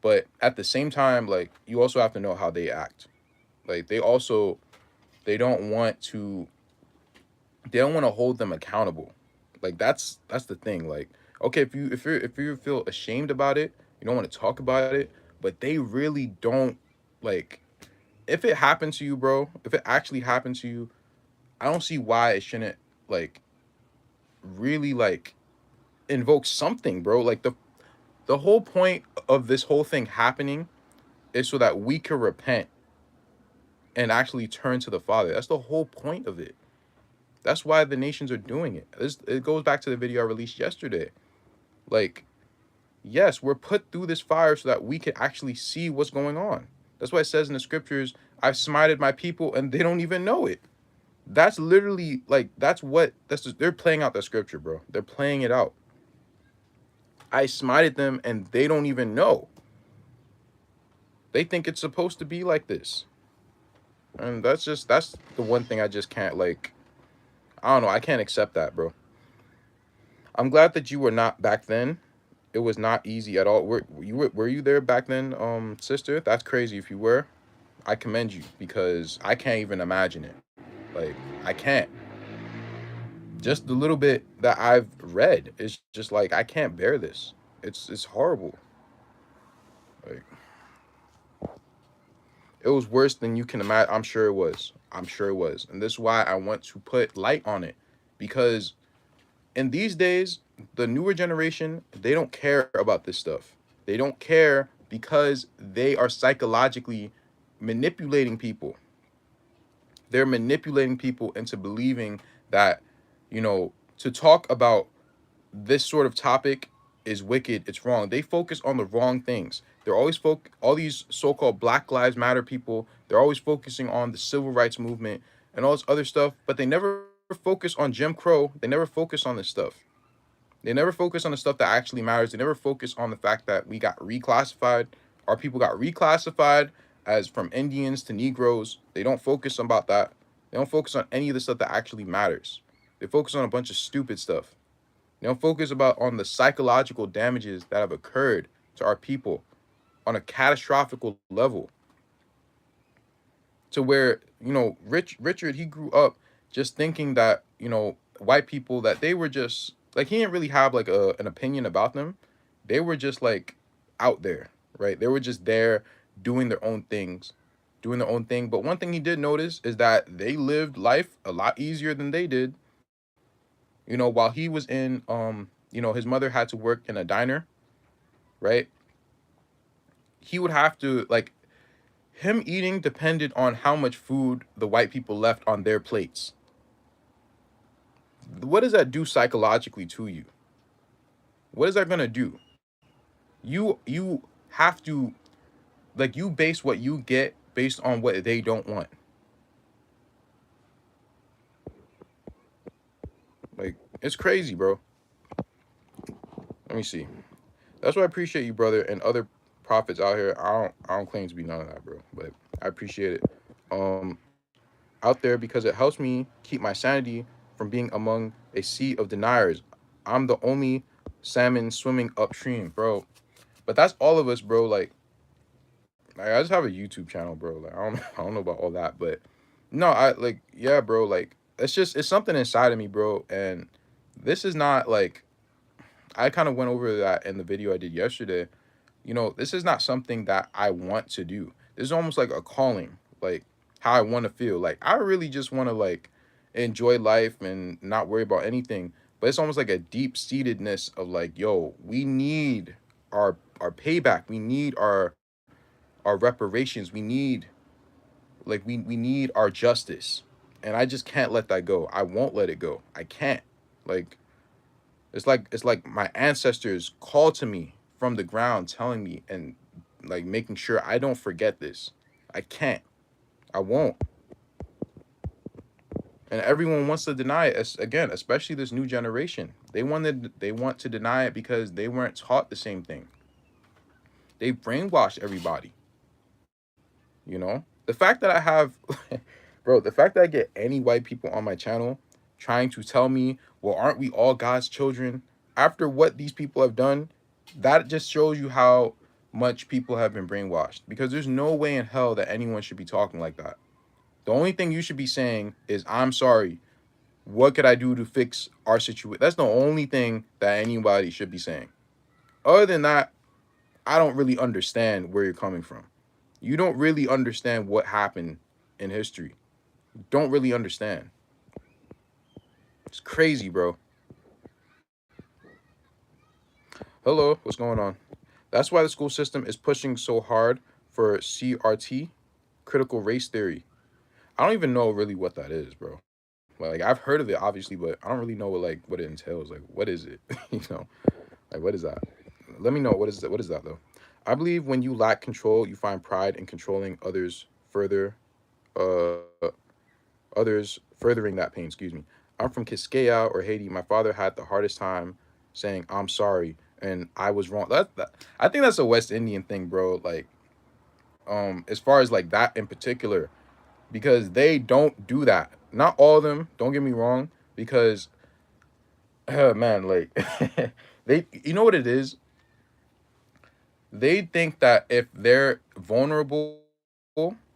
But at the same time, like you also have to know how they act. Like they don't want to they don't want to hold them accountable. Like that's the thing. Like okay, if you feel ashamed about it, you don't want to talk about it. But they really don't like if it happened to you, bro. If it actually happened to you, I don't see why it shouldn't like really like invoke something, bro. Like the whole point of this whole thing happening is so that we can repent and actually turn to the Father. That's the whole point of it. That's why the nations are doing it. It goes back to the video I released yesterday. Like, yes, we're put through this fire so that we can actually see what's going on. That's why it says in the scriptures, I've smited my people and they don't even know it. That's literally like they're playing out that scripture, bro. They're playing it out. I smited them and they don't even know. They think it's supposed to be like this. And that's the one thing I just can't like I don't know, I can't accept that, bro. I'm glad that you were not back then. It was not easy at all. Were you there back then, sister? That's crazy if you were. I commend you because I can't even imagine it. Like I can't. Just the little bit that I've read is just like I can't bear this. It's horrible. Like it was worse than you can imagine. I'm sure it was. I'm sure it was. And this is why I want to put light on it because in these days, the newer generation, they don't care about this stuff. They don't care because they are psychologically manipulating people. They're manipulating people into believing that, to talk about this sort of topic is wicked, it's wrong. They focus on the wrong things. They're always all these so-called Black Lives Matter people, they're always focusing on the civil rights movement and all this other stuff, but they never focus on Jim Crow. They never focus on this stuff. They never focus on the stuff that actually matters. They never focus on the fact that we got reclassified. Our people got reclassified as from Indians to Negroes. They don't focus about that. They don't focus on any of the stuff that actually matters. They focus on a bunch of stupid stuff. They don't focus about on the psychological damages that have occurred to our people on a catastrophic level. To where Richard he grew up just thinking that white people that they were just like he didn't really have like an opinion about them. They were just like out there, right? They were just there doing their own things, doing their own thing. But one thing he did notice is that they lived life a lot easier than they did. While he was in his mother had to work in a diner, right? He would have to like him eating depended on how much food the white people left on their plates. What does that do psychologically to you? What is that gonna do? You have to like you base what you get based on what they don't want. Like it's crazy, bro. Let me see. That's why I appreciate you, brother, and other prophets out here. I don't claim to be none of that, bro, but I appreciate it. Um, out there because it helps me keep my sanity from being among a sea of deniers. I'm the only salmon swimming upstream, bro. But that's all of us, bro. Like I just have a YouTube channel, bro. Like I don't know about all that, but no, I like yeah, bro. Like it's something inside of me, bro. And this is not like I kind of went over that in the video I did yesterday. This is not something that I want to do. This is almost like a calling, like how I want to feel. Like I really just want to like enjoy life and not worry about anything. But it's almost like a deep seatedness of like, yo, we need our payback. We need our reparations. We need we need our justice. And I just can't let that go. I won't let it go. I can't. Like it's like my ancestors called to me from the ground telling me and like making sure I don't forget this. I can't. I won't. And everyone wants to deny it again, especially this new generation. They want to deny it because they weren't taught the same thing. They brainwashed everybody. The fact that I have bro, the fact that I get any white people on my channel trying to tell me, well, aren't we all God's children? After what these people have done, that just shows you how much people have been brainwashed. Because there's no way in hell that anyone should be talking like that. The only thing you should be saying is, I'm sorry. What could I do to fix our situation? That's the only thing that anybody should be saying. Other than that, I don't really understand where you're coming from. You don't really understand what happened in history. You don't really understand. It's crazy, bro. Hello, what's going on? That's why the school system is pushing so hard for CRT, critical race theory. I don't even know really what that is, bro. Like I've heard of it obviously, but I don't really know what it entails. Like what is it? Like what is that? Let me know what is that though? I believe when you lack control, you find pride in controlling uh others furthering that pain, excuse me. I'm from Quisqueya or Haiti. My father had the hardest time saying I'm sorry and I was wrong. I think that's a West Indian thing, bro. Like as far as like that in particular, because they don't do that. Not all of them, don't get me wrong, because man, like they you know what it is? They think that if they're vulnerable,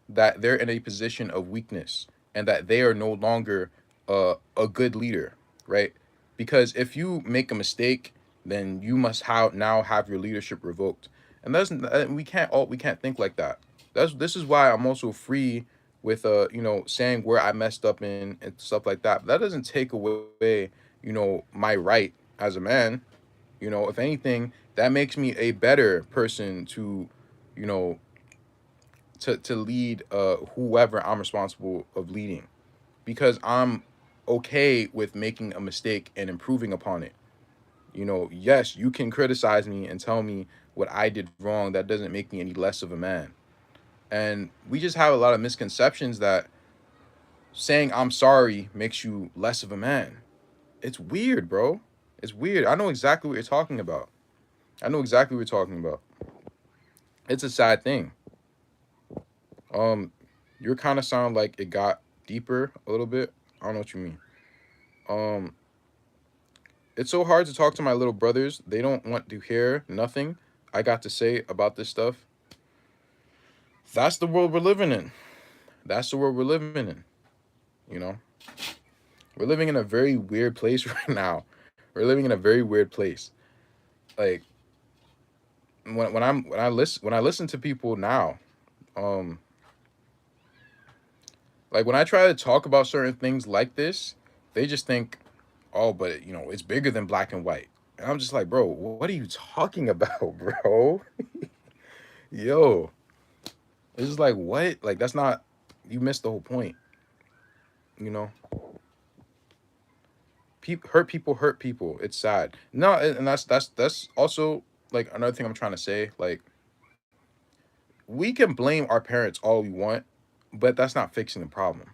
that they're in a position of weakness and that they are no longer a good leader, right? Because if you make a mistake, then you must now have your leadership revoked. And we can't think like that. This is why I'm also free with saying where I messed up in and stuff like that. But that doesn't take away, my right as a man. If anything, that makes me a better person to, you know, to lead whoever I'm responsible of leading, because I'm okay with making a mistake and improving upon it. Yes, you can criticize me and tell me what I did wrong. That doesn't make me any less of a man. And we just have a lot of misconceptions that saying I'm sorry makes you less of a man. It's weird, bro. It's weird. I know exactly what you're talking about. I know exactly what you're talking about. It's a sad thing. Um, you kind of sound like it got deeper a little bit. I don't know what you mean. Um, it's so hard to talk to my little brothers. They don't want to hear nothing I got to say about this stuff. That's the world we're living in. That's the world we're living in. You know, we're living in a very weird place right now. We're living in a very weird place. Like when I listen to people now, um, like when I try to talk about certain things like this, they just think, oh, but it's bigger than black and white. And I'm just like, bro, what are you talking about, bro? Yo, it's just like, what? Like, that's not, you missed the whole point, you know? Hurt people. It's sad. No, and that's also like another thing I'm trying to say. Like, we can blame our parents all we want, but that's not fixing the problem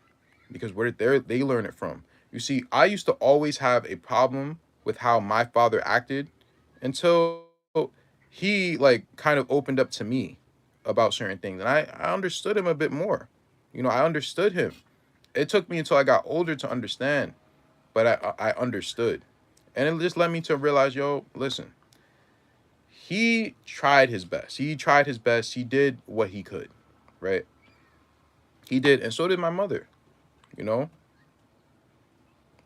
because they learn it from. You see, I used to always have a problem with how my father acted until he like kind of opened up to me about certain things, and I understood him a bit more. I understood him. It took me until I got older to understand, but I understood. And it just led me to realize, yo, listen, he tried his best. He tried his best. He did what he could, right? He did, and so did my mother. You know,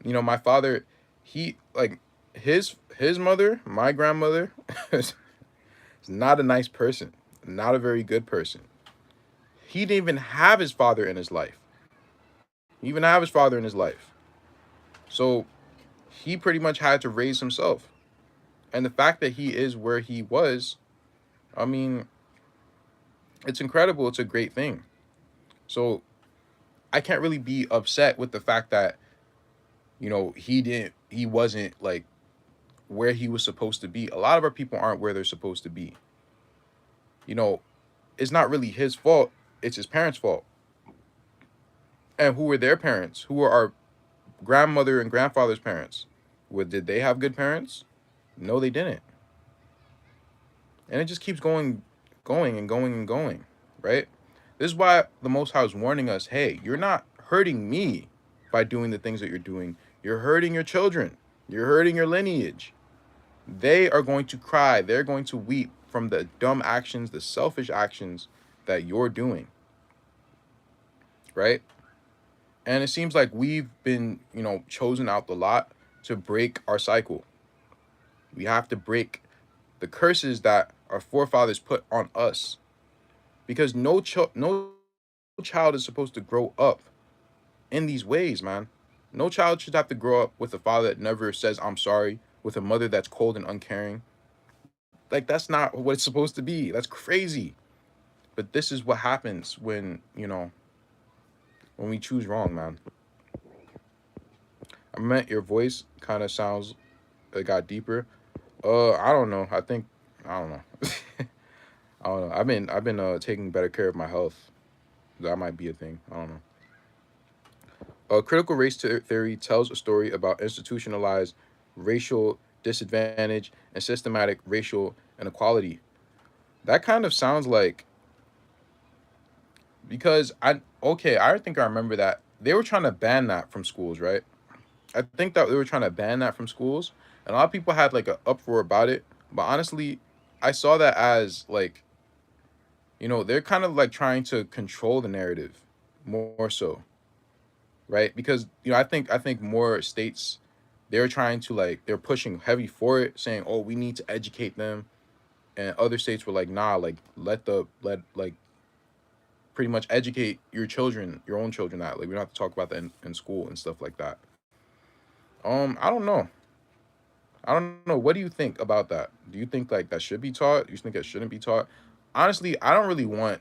my father, he like his mother, my grandmother, is not a nice person, not a very good person. He didn't even have his father in his life. He even have his father in his life. So he pretty much had to raise himself. And the fact that he is where he was, I mean, it's incredible. It's a great thing. So I can't really be upset with the fact that, he wasn't like where he was supposed to be. A lot of our people aren't where they're supposed to be. You know, it's not really his fault. It's his parents' fault. And who were their parents? Who were our grandmother and grandfather's parents? Did they have good parents? No, they didn't. And it just keeps going and going and going, right? This is why the Most High is warning us, hey, you're not hurting me by doing the things that you're doing. You're hurting your children. You're hurting your lineage. They are going to cry. They're going to weep from the dumb actions, the selfish actions that you're doing, right? And it seems like we've been, chosen out the lot to break our cycle. We have to break the curses that our forefathers put on us, because no child is supposed to grow up in these ways, man. No child should have to grow up with a father that never says I'm sorry, with a mother that's cold and uncaring. Like, that's not what it's supposed to be. That's crazy. But this is what happens when we choose wrong, man. I meant your voice kind of sounds, it got deeper. I don't know. I don't know. I don't know. I've been taking better care of my health. That might be a thing. I don't know. Critical race theory tells a story about institutionalized racial disadvantage and systematic racial inequality. That kind of sounds like, because I think I remember that they were trying to ban that from schools, right? I think that they were trying to ban that from schools, and a lot of people had like an uproar about it. But honestly, I saw that as like, they're kind of like trying to control the narrative more so, right? Because I think more states, they're trying to like, they're pushing heavy for it, saying, "Oh, we need to educate them," and other states were like, "Nah, like let like pretty much educate your children, your own children, that like we don't have to talk about that in school and stuff like that." I don't know. I don't know. What do you think about that? Do you think like that should be taught? Do you think it shouldn't be taught? Honestly, I don't really want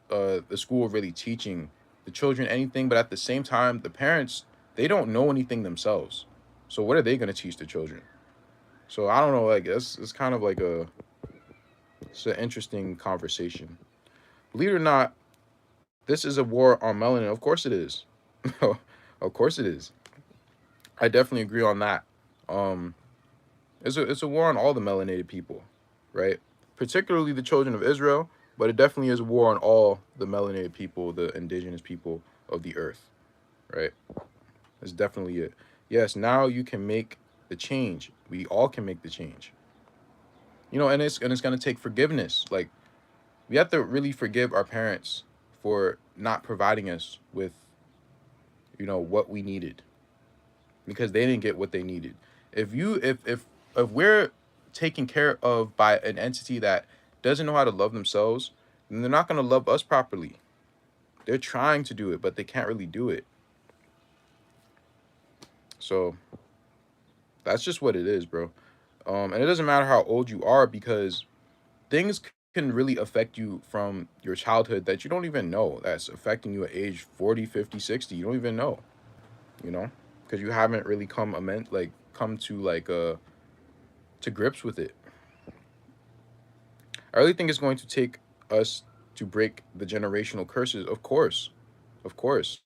the school really teaching the children anything, but at the same time, the parents, they don't know anything themselves. So what are they gonna teach the children? So I don't know. Like it's kind of like it's an interesting conversation. Believe it or not, this is a war on melanin. Of course it is. Of course it is. I definitely agree on that. Um, it's a war on all the melanated people, right? Particularly the children of Israel, but it definitely is a war on all the melanated people, the indigenous people of the earth, right? That's definitely it. Yes, now you can make the change. We all can make the change. And it's gonna take forgiveness. Like, we have to really forgive our parents for not providing us with, what we needed, because they didn't get what they needed. If we're taken care of by an entity that doesn't know how to love themselves, then they're not going to love us properly. They're trying to do it, but they can't really do it. So that's just what it is, bro. And it doesn't matter how old you are, because things can really affect you from your childhood that you don't even know, that's affecting you at age 40, 50, 60. You don't even know, you know, because you haven't really come to like to grips with it. I really think it's going to take us to break the generational curses, of course, of course.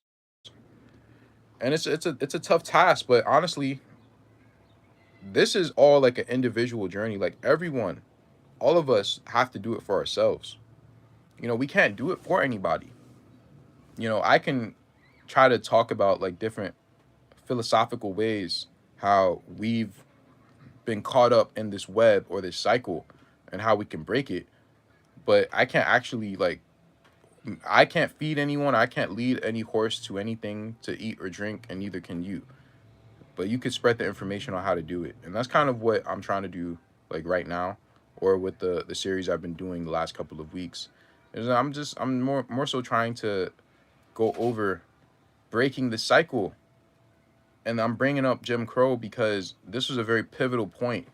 And it's a tough task, but honestly, this is all like an individual journey. Like, everyone, all of us have to do it for ourselves. We can't do it for anybody. I can try to talk about like different philosophical ways how we've been caught up in this web or this cycle and how we can break it. But I can't actually like I can't feed anyone. I can't lead any horse to anything to eat or drink, and neither can you. But you could spread the information on how to do it, and that's kind of what I'm trying to do, like right now, or with the series I've been doing the last couple of weeks. Is I'm more so trying to go over breaking the cycle, and I'm bringing up Jim Crow because this was a very pivotal point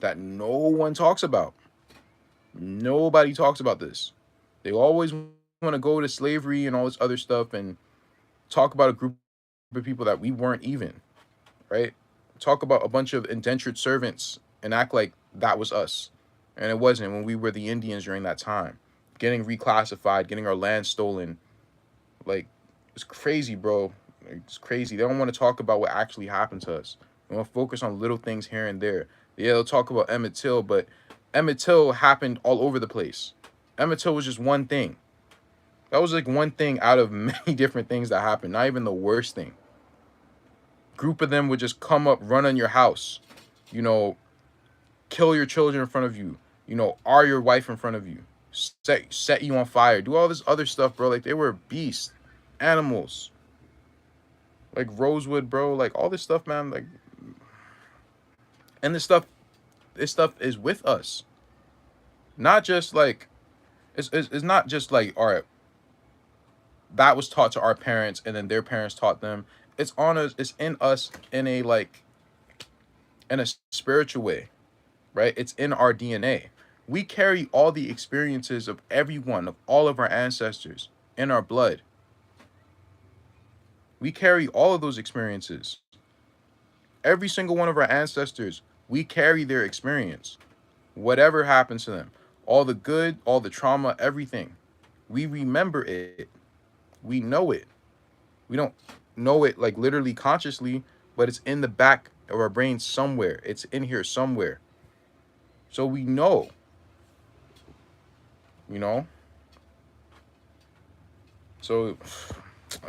that no one talks about. Nobody talks about this. They always want to go to slavery and all this other stuff and talk about a group of people that we weren't even, right? Talk about a bunch of indentured servants and act like that was us. And it wasn't when we were the Indians during that time. Getting reclassified, getting our land stolen. Like, it's crazy, bro. It's crazy. They don't want to talk about what actually happened to us. They want to focus on little things here and there. Yeah, they'll talk about Emmett Till, but Emmett Till happened all over the place. Emmett Till was just one thing. That was like one thing out of many different things that happened. Not even the worst thing. Group of them would just come up, run on your house, you know, kill your children in front of you, you know, are your wife in front of you, set you on fire, do all this other stuff, bro. Like they were beasts, animals. Like Rosewood, bro. Like all this stuff, man. Like, and this stuff is with us. Not just like, it's not just like, all right, that was taught to our parents and then their parents taught them. It's on us. It's in us in a like, in a spiritual way, right? It's in our DNA. We carry all the experiences of everyone, of all of our ancestors in our blood. We carry all of those experiences. Every single one of our ancestors, we carry their experience. Whatever happens to them, all the good, all the trauma, everything. We remember it. We know it. We don't know it like literally consciously, but it's in the back of our brain somewhere. It's in here somewhere. So we know, you know? So,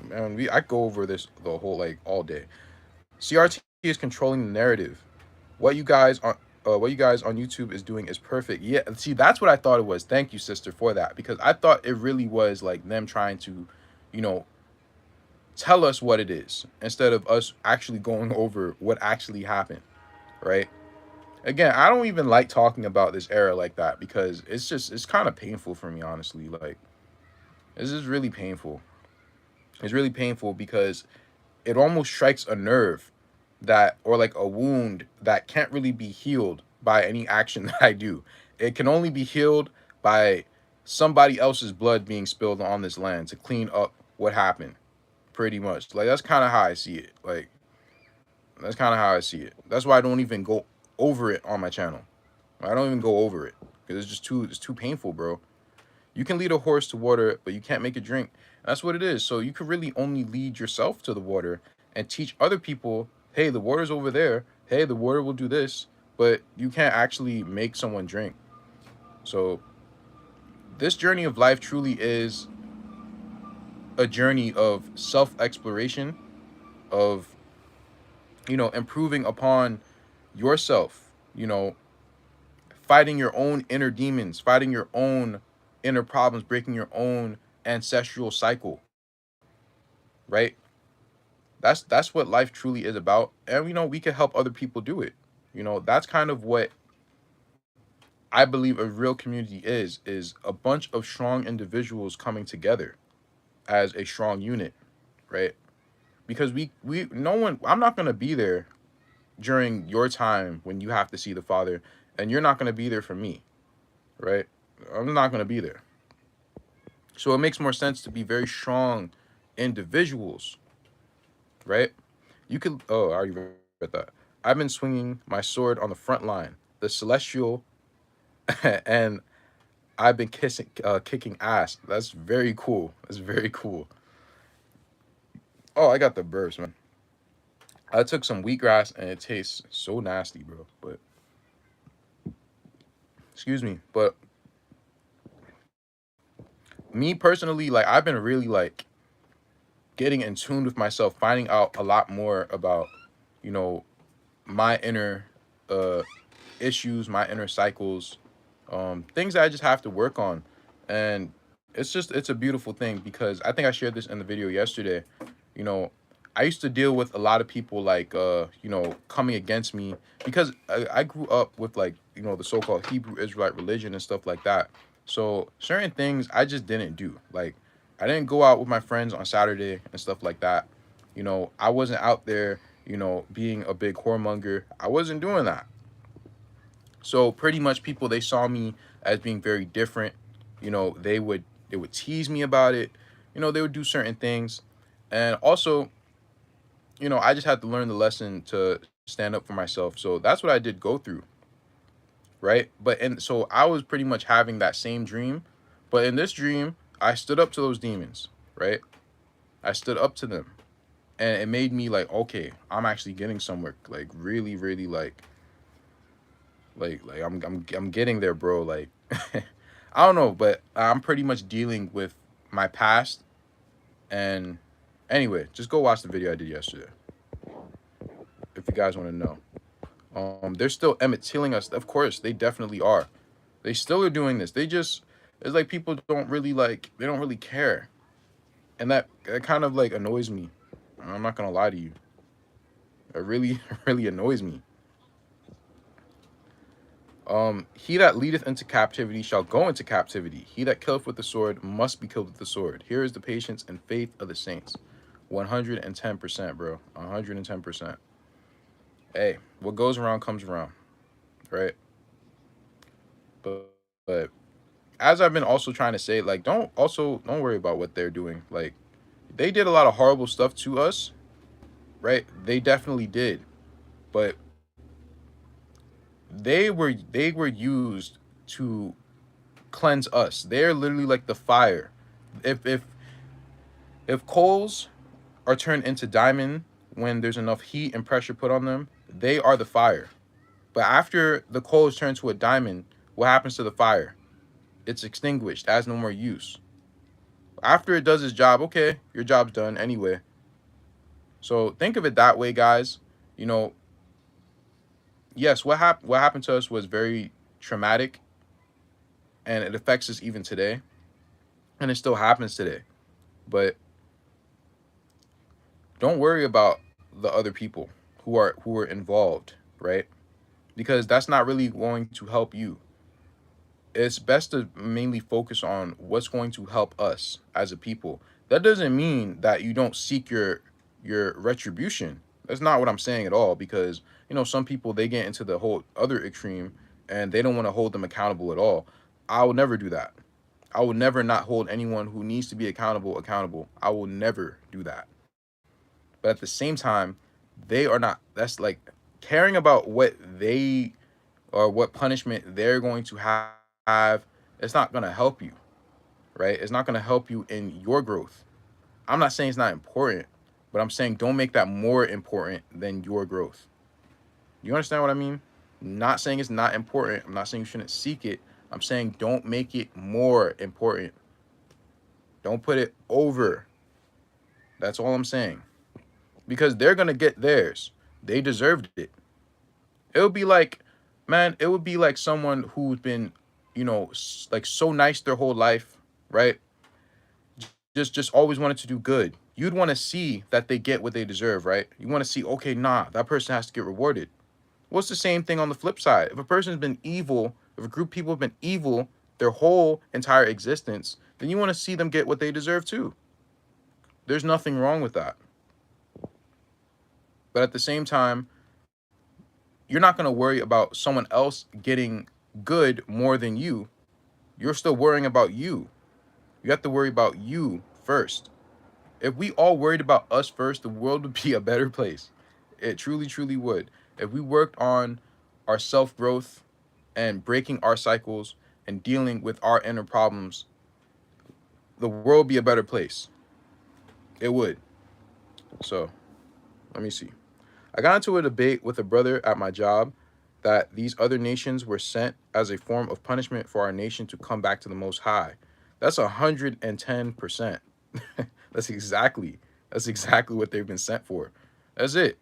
man, I go over this the whole, like, all day. CRT is controlling the narrative. What you guys on YouTube is doing is perfect. Yeah, see, that's what I thought it was. Thank you, sister, for that. Because I thought it really was like them trying to, you know, tell us what it is instead of us actually going over what actually happened, right? Again, I don't even like talking about this era like that because it's kind of painful for me, honestly. Like, this is really painful. It's really painful because it almost strikes a nerve that, or like a wound that can't really be healed by any action that I do. It can only be healed by somebody else's blood being spilled on this land to clean up what happened, pretty much. Like, that's kind of how I see it. Like, that's kind of how I see it. That's why I don't even go over it on my channel. I don't even go over it because it's too painful, bro. You can lead a horse to water, but you can't make it drink. That's what it is. So you could really only lead yourself to the water and teach other people, hey, the water's over there. Hey, the water will do this. But you can't actually make someone drink. So this journey of life truly is a journey of self-exploration, of, you know, improving upon yourself, you know, fighting your own inner demons, fighting your own inner problems, breaking your own ancestral cycle, right? That's what life truly is about. And you know, we can help other people do it. You know, that's kind of what I believe a real community is a bunch of strong individuals coming together as a strong unit, right? Because we no one I'm not going to be there during your time when you have to see the Father, and you're not going to be there for me, right? I'm not going to be there. So it makes more sense to be very strong individuals, right? You could, oh, I already read that. I've been swinging my sword on the front line, the celestial, and I've been kicking ass. That's very cool. That's very cool. Oh, I got the burps, man. I took some wheatgrass and it tastes so nasty, bro. But excuse me. But me personally, like I've been really like getting in tune with myself, finding out a lot more about, you know, my inner issues, my inner cycles, things that I just have to work on. And it's a beautiful thing because I think I shared this in the video yesterday. You know, I used to deal with a lot of people like coming against me because I grew up with like, the so-called Hebrew Israelite religion and stuff like that. So certain things I just didn't do. Like I didn't go out with my friends on Saturday and stuff like that. I wasn't out there, being a big whoremonger. I wasn't doing that. So pretty much people, they saw me as being very different. They would tease me about it. They would do certain things. And also, I just had to learn the lesson to stand up for myself. So that's what I did go through, right? So I was pretty much having that same dream, but in this dream, I stood up to those demons, right? I stood up to them, and it made me like, okay, I'm actually getting somewhere, like really, really, like I'm getting there, bro. Like I don't know, but I'm pretty much dealing with my past. And anyway, just go watch the video I did yesterday if you guys want to know. They're still imitating us. Of course, they definitely are. They still are doing this. It's like people they don't really care, and that kind of like annoys me. I'm not gonna lie to you. It really really annoys me. He that leadeth into captivity shall go into captivity. He that killeth with the sword must be killed with the sword. Here is the patience and faith of the saints. 110%, bro. 110%. Hey, what goes around comes around, right? But as I've been also trying to say, like, don't worry about what they're doing. Like, they did a lot of horrible stuff to us, right? They definitely did. But they were used to cleanse us. They're literally like the fire. If coals are turned into diamond when there's enough heat and pressure put on them, they are the fire. But after the coal is turned to a diamond, what happens to the fire? It's extinguished, it has no more use. After it does its job, okay, your job's done anyway. So think of it that way, guys. You know, yes, what happened to us was very traumatic, and it affects us even today, and it still happens today. But don't worry about the other people who are involved, right? Because that's not really going to help you. It's best to mainly focus on what's going to help us as a people. That doesn't mean that you don't seek your retribution. That's not what I'm saying at all, because some people, they get into the whole other extreme and they don't want to hold them accountable at all. I will never do that. I will never not hold anyone who needs to be accountable. I will never do that. But at the same time, they are not, that's like caring about what they, or what punishment they're going to have. It's not going to help you, right? It's not going to help you in your growth. I'm not saying it's not important, but I'm saying don't make that more important than your growth. You understand what I mean? Not saying it's not important. I'm not saying you shouldn't seek it. I'm saying don't make it more important. Don't put it over. That's all I'm saying. Because they're going to get theirs. They deserved it. It would be like, man, it would be like someone who's been, like so nice their whole life, right? Just always wanted to do good. You'd want to see that they get what they deserve, right? You want to see, okay, nah, that person has to get rewarded. Well, it's the same thing on the flip side. If a person's been evil, if a group of people have been evil their whole entire existence, then you want to see them get what they deserve too. There's nothing wrong with that. But at the same time, you're not going to worry about someone else getting good more than you. You're still worrying about you. You have to worry about you first. If we all worried about us first, the world would be a better place. It truly, truly would. If we worked on our self growth and breaking our cycles and dealing with our inner problems, the world would be a better place. It would. So, let me see. I got into a debate with a brother at my job that these other nations were sent as a form of punishment for our nation to come back to the Most High. That's 110%. That's exactly that's exactly what they've been sent for. That's it.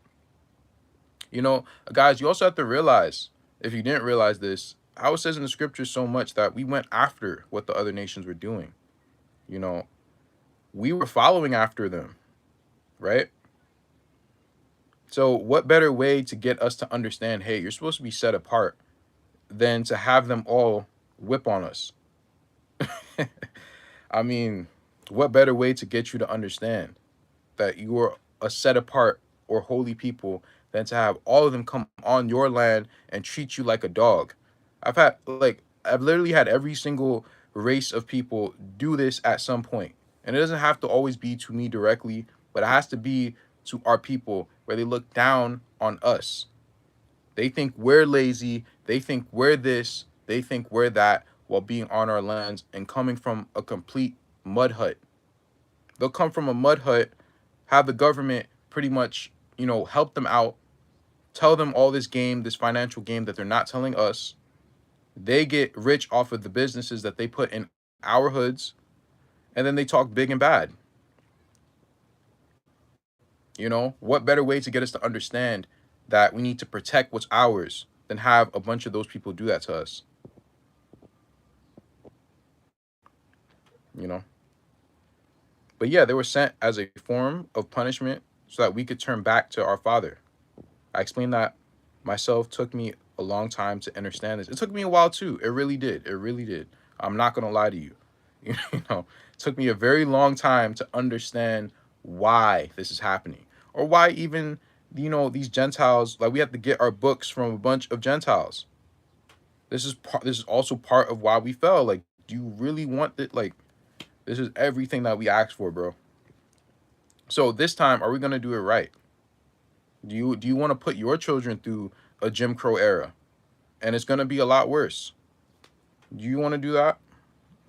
Guys, you also have to realize, If you didn't realize this, how it says in the scriptures so much that we went after what the other nations were doing. You know, we were following after them, right? So, what better way to get us to understand, hey, you're supposed to be set apart than to have them all whip on us? I mean, what better way to get you to understand that you are a set apart or holy people than to have all of them come on your land and treat you like a dog? I've literally had every single race of people do this at some point. And it doesn't have to always be to me directly, but it has to be to our people where they look down on us. They think we're lazy, they think we're this, they think we're that while being on our lands and coming from a complete mud hut. They'll come from a mud hut, have the government pretty much, help them out, tell them all this game, this financial game that they're not telling us. They get rich off of the businesses that they put in our hoods, and then they talk big and bad. What better way to get us to understand that we need to protect what's ours than have a bunch of those people do that to us? You know? But yeah, they were sent as a form of punishment so that we could turn back to our Father. I explained that myself. Took me a long time to understand this. It took me a while too. It really did. It really did. I'm not gonna lie to you. It took me a very long time to understand why this is happening, or why even these Gentiles, like, we have to get our books from a bunch of Gentiles. This is also part of why we fell. Like, do you really want it? Like, this is everything that we asked for, bro. So this time, are we gonna do it right? Do you want to put your children through a Jim Crow era, and it's gonna be a lot worse? Do you want to do that?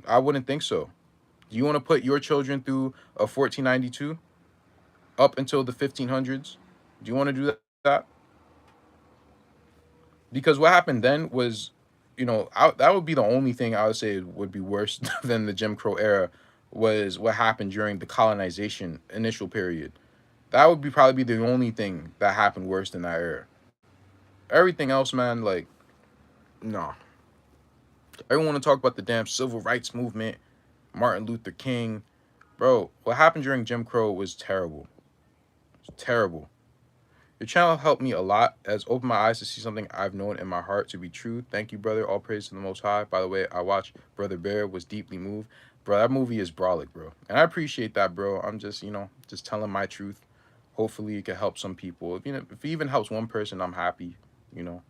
I wouldn't think so. Do you want to put your children through a 1492 up until the 1500s? Do you want to do that? Because what happened then was, that would be the only thing I would say would be worse than the Jim Crow era, was what happened during the colonization initial period. That would be probably be the only thing that happened worse than that era. Everything else, man, like, no. Everyone want to talk about the damn civil rights movement, Martin Luther King. Bro, what happened during Jim Crow was terrible. It's terrible. Your channel helped me a lot, has opened my eyes to see something I've known in my heart to be true. Thank you, brother. All praise to the Most High. By the way, I watched Brother Bear, was deeply moved. Bro, that movie is brolic, bro. And I appreciate that, bro. I'm just, just telling my truth. Hopefully it can help some people. If it even helps one person, I'm happy, you know.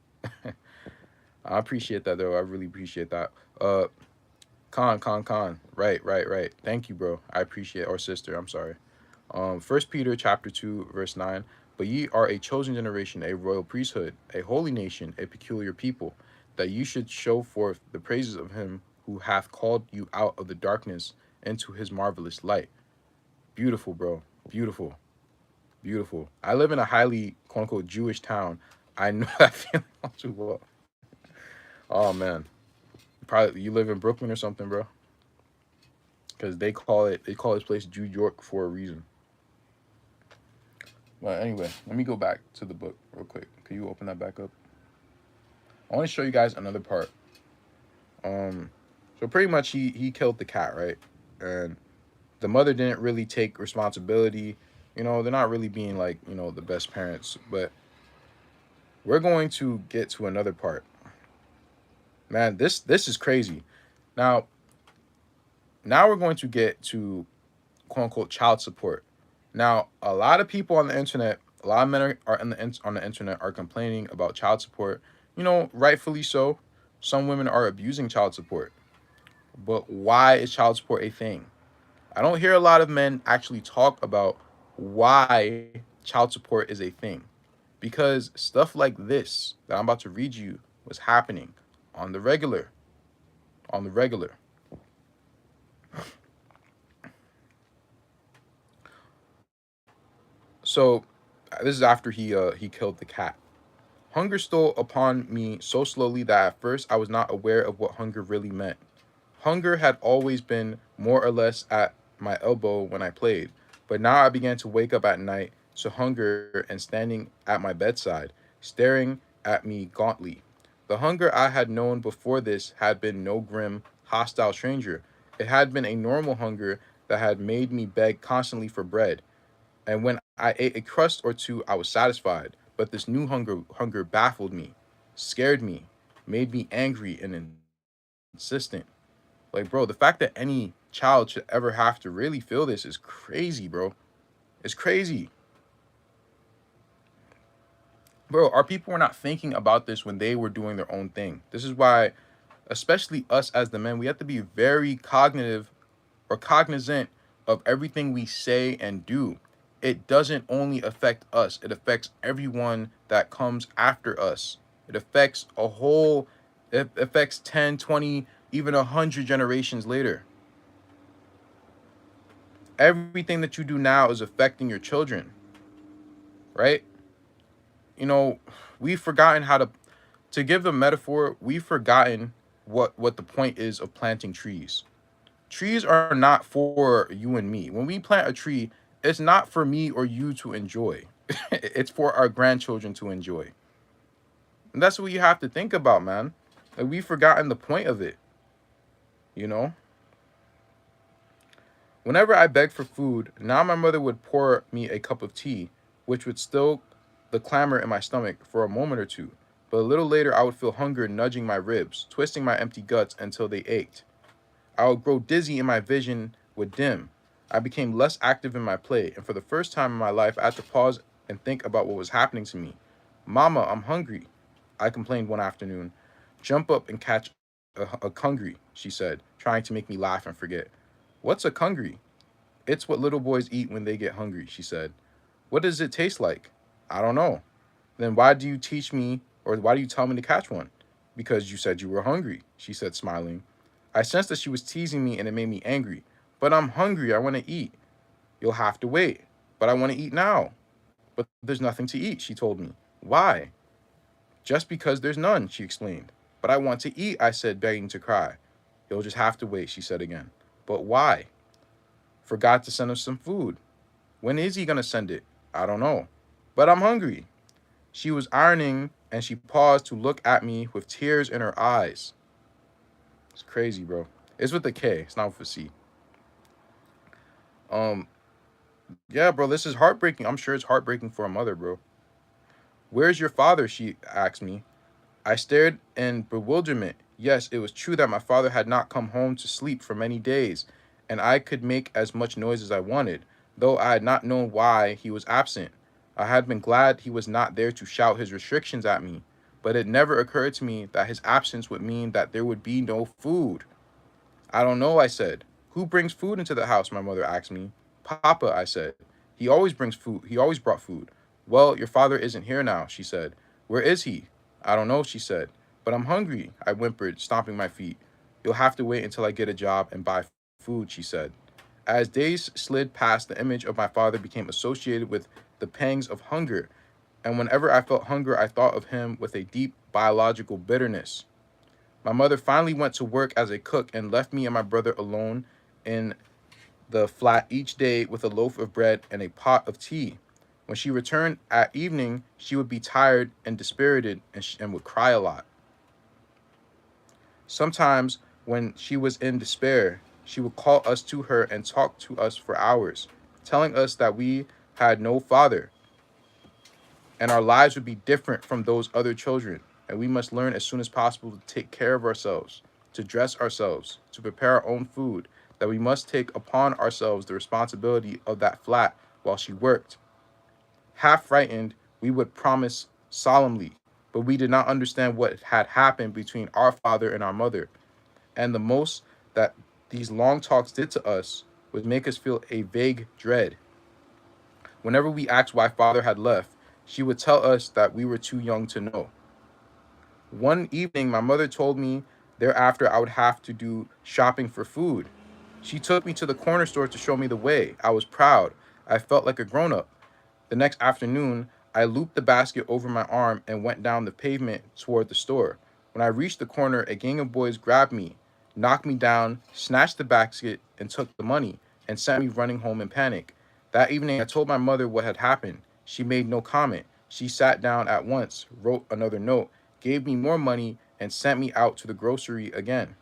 I appreciate that, though. I really appreciate that. Con. Right. Thank you, bro. I appreciate, or sister, I'm sorry. First Peter chapter 2, verse 9. But ye are a chosen generation, a royal priesthood, a holy nation, a peculiar people, that you should show forth the praises of him who hath called you out of the darkness into his marvelous light. Beautiful, bro. Beautiful. Beautiful. I live in a highly, quote unquote, Jewish town. I know that feeling all too well. Oh, man. Probably you live in Brooklyn or something, bro. Because they call this place New York for a reason. But anyway, let me go back to the book real quick. Can you open that back up? I want to show you guys another part. So pretty much he killed the cat, right? And the mother didn't really take responsibility. They're not really being, like, the best parents. But we're going to get to another part. Man, this is crazy. Now, we're going to get to, quote unquote, child support. Now, a lot of people on the internet, a lot of men are on the internet are complaining about child support. Rightfully so. Some women are abusing child support. But why is child support a thing? I don't hear a lot of men actually talk about why child support is a thing. Because stuff like this that I'm about to read you was happening on the regular. On the regular. So this is after he killed the cat. Hunger stole upon me so slowly that at first I was not aware of what hunger really meant. Hunger had always been more or less at my elbow when I played, but now I began to wake up at night to hunger and standing at my bedside, staring at me gauntly. The hunger I had known before this had been no grim, hostile stranger. It had been a normal hunger that had made me beg constantly for bread, and when I ate a crust or two, I was satisfied. But this new hunger baffled me, scared me, made me angry and insistent. Like, bro, the fact that any child should ever have to really feel this is crazy, bro. It's crazy. Bro, our people were not thinking about this when they were doing their own thing. This is why, especially us as the men, we have to be very cognitive or cognizant of everything we say and do. It doesn't only affect us, it affects everyone that comes after us. It affects a whole, it affects 10, 20, even 100 generations later. Everything that you do now is affecting your children, right? You know, we've forgotten how to give the metaphor, we've forgotten what the point is of planting trees. Trees are not for you and me. When we plant a tree, it's not for me or you to enjoy. It's for our grandchildren to enjoy. And that's what you have to think about, man. Like, we've forgotten the point of it, you know? Whenever I begged for food, now my mother would pour me a cup of tea, which would still the clamor in my stomach for a moment or two. But a little later, I would feel hunger nudging my ribs, twisting my empty guts until they ached. I would grow dizzy and my vision would dim. I became less active in my play, and for the first time in my life, I had to pause and think about what was happening to me. Mama, I'm hungry, I complained one afternoon. Jump up and catch a hungry, she said, trying to make me laugh and forget. What's a hungry? It's what little boys eat when they get hungry, she said. What does it taste like? I don't know. Then why do you teach me, or why do you tell me to catch one? Because you said you were hungry, she said, smiling. I sensed that she was teasing me and it made me angry. But I'm hungry. I want to eat. You'll have to wait. But I want to eat now. But there's nothing to eat, she told me. Why? Just because there's none, she explained. But I want to eat, I said, begging to cry. You'll just have to wait, she said again. But why? Forgot to send us some food. When is he going to send it? I don't know. But I'm hungry. She was ironing and she paused to look at me with tears in her eyes. It's crazy, bro. It's with the K. It's not with a C. Um, yeah, bro, this is heartbreaking. I'm sure it's heartbreaking for a mother, bro. Where's your father? She asked me. I stared in bewilderment. Yes, it was true that my father had not come home to sleep for many days, and I could make as much noise as I wanted, though I had not known why he was absent. I had been glad he was not there to shout his restrictions at me, but it never occurred to me that his absence would mean that there would be no food. I don't know, I said. Who brings food into the house? My mother asked me. Papa, I said. He always brings food. He always brought food. Well, your father isn't here now, she said. Where is he? I don't know, she said. But I'm hungry, I whimpered, stomping my feet. You'll have to wait until I get a job and buy food, she said. As days slid past, the image of my father became associated with the pangs of hunger, and whenever I felt hunger, I thought of him with a deep biological bitterness. My mother finally went to work as a cook and left me and my brother alone in the flat each day with a loaf of bread and a pot of tea. When she returned at evening, she would be tired and dispirited and would cry a lot. Sometimes, when she was in despair, she would call us to her and talk to us for hours, telling us that we had no father and our lives would be different from those other children, and we must learn as soon as possible to take care of ourselves, to dress ourselves, to prepare our own food, that we must take upon ourselves the responsibility of that flat while she worked. Half frightened, we would promise solemnly, but we did not understand what had happened between our father and our mother, and the most that these long talks did to us was make us feel a vague dread. Whenever we asked why father had left, she would tell us that we were too young to know. One evening, my mother told me thereafter I would have to do shopping for food. She took me to the corner store to show me the way. I was proud. I felt like a grown up. The next afternoon, I looped the basket over my arm and went down the pavement toward the store. When I reached the corner, a gang of boys grabbed me, knocked me down, snatched the basket, and took the money, and sent me running home in panic. That evening, I told my mother what had happened. She made no comment. She sat down at once, wrote another note, gave me more money, and sent me out to the grocery again.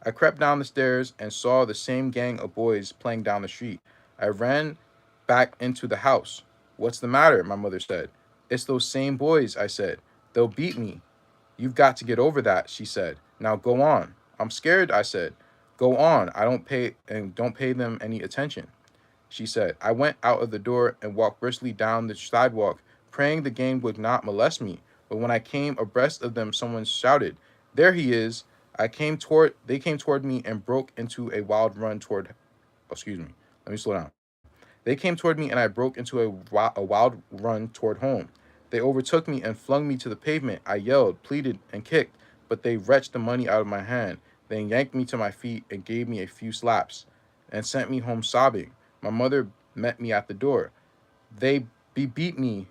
I crept down the stairs and saw the same gang of boys playing down the street. I ran back into the house. What's the matter? My mother said. It's those same boys, I said. They'll beat me. You've got to get over that, she said. Now go on. I'm scared, I said. Go on. I don't pay them any attention, she said. I went out of the door and walked briskly down the sidewalk, praying the gang would not molest me. But when I came abreast of them, someone shouted, "There he is!" They came toward me and broke into a wild run toward, excuse me, let me slow down. They came toward me and I broke into a wild run toward home. They overtook me and flung me to the pavement. I yelled, pleaded, and kicked, but they wrenched the money out of my hand. They yanked me to my feet and gave me a few slaps and sent me home sobbing. My mother met me at the door. They beat me,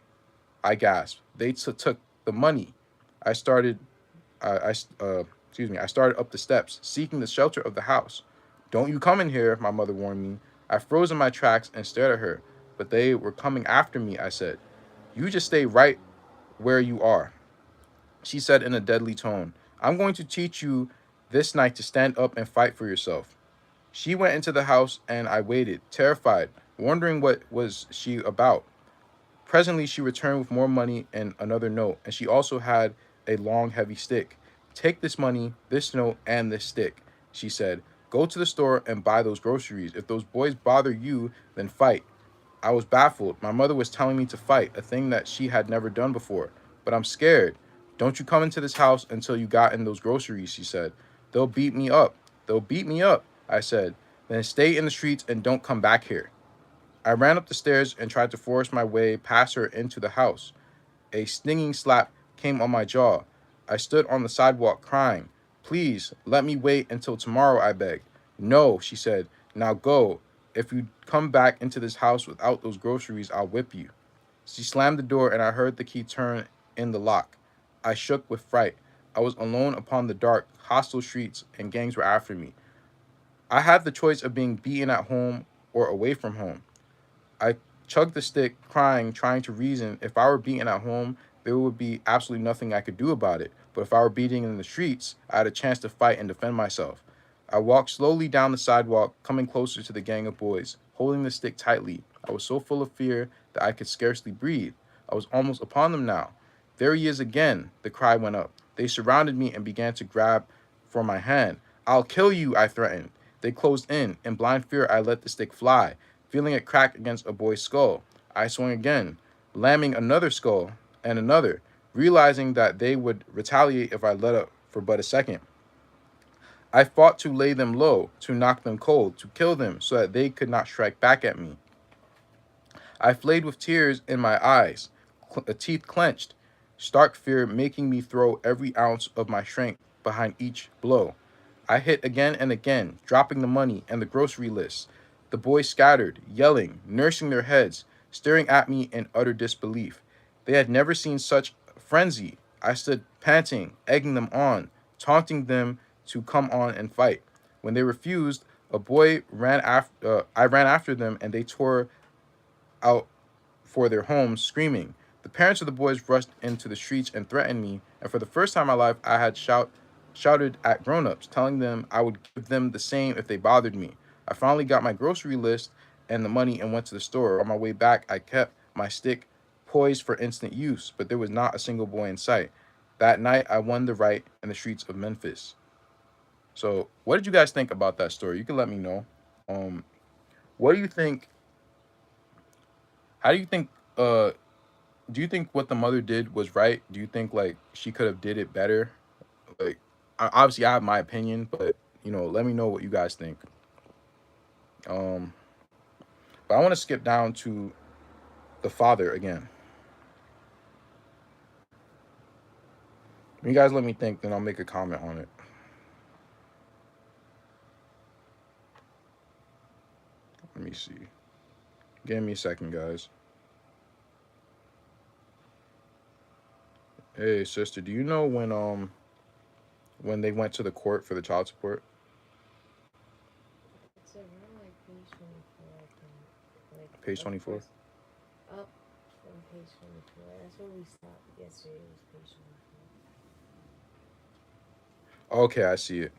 I gasped. They took the money. I started I started up the steps, seeking the shelter of the house. Don't you come in here, my mother warned me. I froze in my tracks and stared at her. But they were coming after me, I said. You just stay right where you are, she said in a deadly tone. I'm going to teach you this night to stand up and fight for yourself. She went into the house and I waited, terrified, wondering what was she about. Presently, she returned with more money and another note, and she also had a long, heavy stick. Take this money, this note, and this stick, she said. Go to the store and buy those groceries. If those boys bother you, then fight. I was baffled. My mother was telling me to fight, a thing that she had never done before. But I'm scared. Don't you come into this house until you got in those groceries, she said. They'll beat me up. They'll beat me up, I said. Then stay in the streets and don't come back here. I ran up the stairs and tried to force my way past her into the house. A stinging slap came on my jaw. I stood on the sidewalk crying. Please, let me wait until tomorrow, I begged. No, she said. Now go. If you come back into this house without those groceries, I'll whip you. She slammed the door and I heard the key turn in the lock. I shook with fright. I was alone upon the dark, hostile streets, and gangs were after me. I had the choice of being beaten at home or away from home. I chugged the stick, crying, trying to reason. If I were beaten at home, there would be absolutely nothing I could do about it. But if I were beaten in the streets, I had a chance to fight and defend myself. I walked slowly down the sidewalk, coming closer to the gang of boys, holding the stick tightly. I was so full of fear that I could scarcely breathe. I was almost upon them now. There he is again, the cry went up. They surrounded me and began to grab for my hand. I'll kill you, I threatened. They closed in. In blind fear, I let the stick fly, feeling it crack against a boy's skull. I swung again, lamming another skull and another, realizing that they would retaliate if I let up for but a second. I fought to lay them low, to knock them cold, to kill them so that they could not strike back at me. I flayed with tears in my eyes, teeth clenched, stark fear making me throw every ounce of my strength behind each blow. I hit again and again, dropping the money and the grocery lists. The boys scattered, yelling, nursing their heads, staring at me in utter disbelief. They had never seen such frenzy. I stood panting, egging them on, taunting them to come on and fight. When they refused, I ran after them, and they tore out for their homes, screaming. The parents of the boys rushed into the streets and threatened me, and for the first time in my life, I had shouted at grown-ups, telling them I would give them the same if they bothered me. I finally got my grocery list and the money and went to the store. On my way back, I kept my stick poised for instant use, but there was not a single boy in sight. That night, I won the right in the streets of Memphis. So, what did you guys think about that story? You can let me know. Um, what do you think? How do you think? Do you think what the mother did was right? Do you think like she could have did it better? Like, obviously, I have my opinion, but let me know what you guys think. Um, but I want to skip down to the father again. You guys let me think, then I'll make a comment on it. Let me see. Give me a second, guys. Hey, sister, do you know when they went to the court for the child support? It's around like page 24, I think. Like, Page of 24. course, up from page 24. That's where we stopped yesterday, was page 24. Okay, I see it.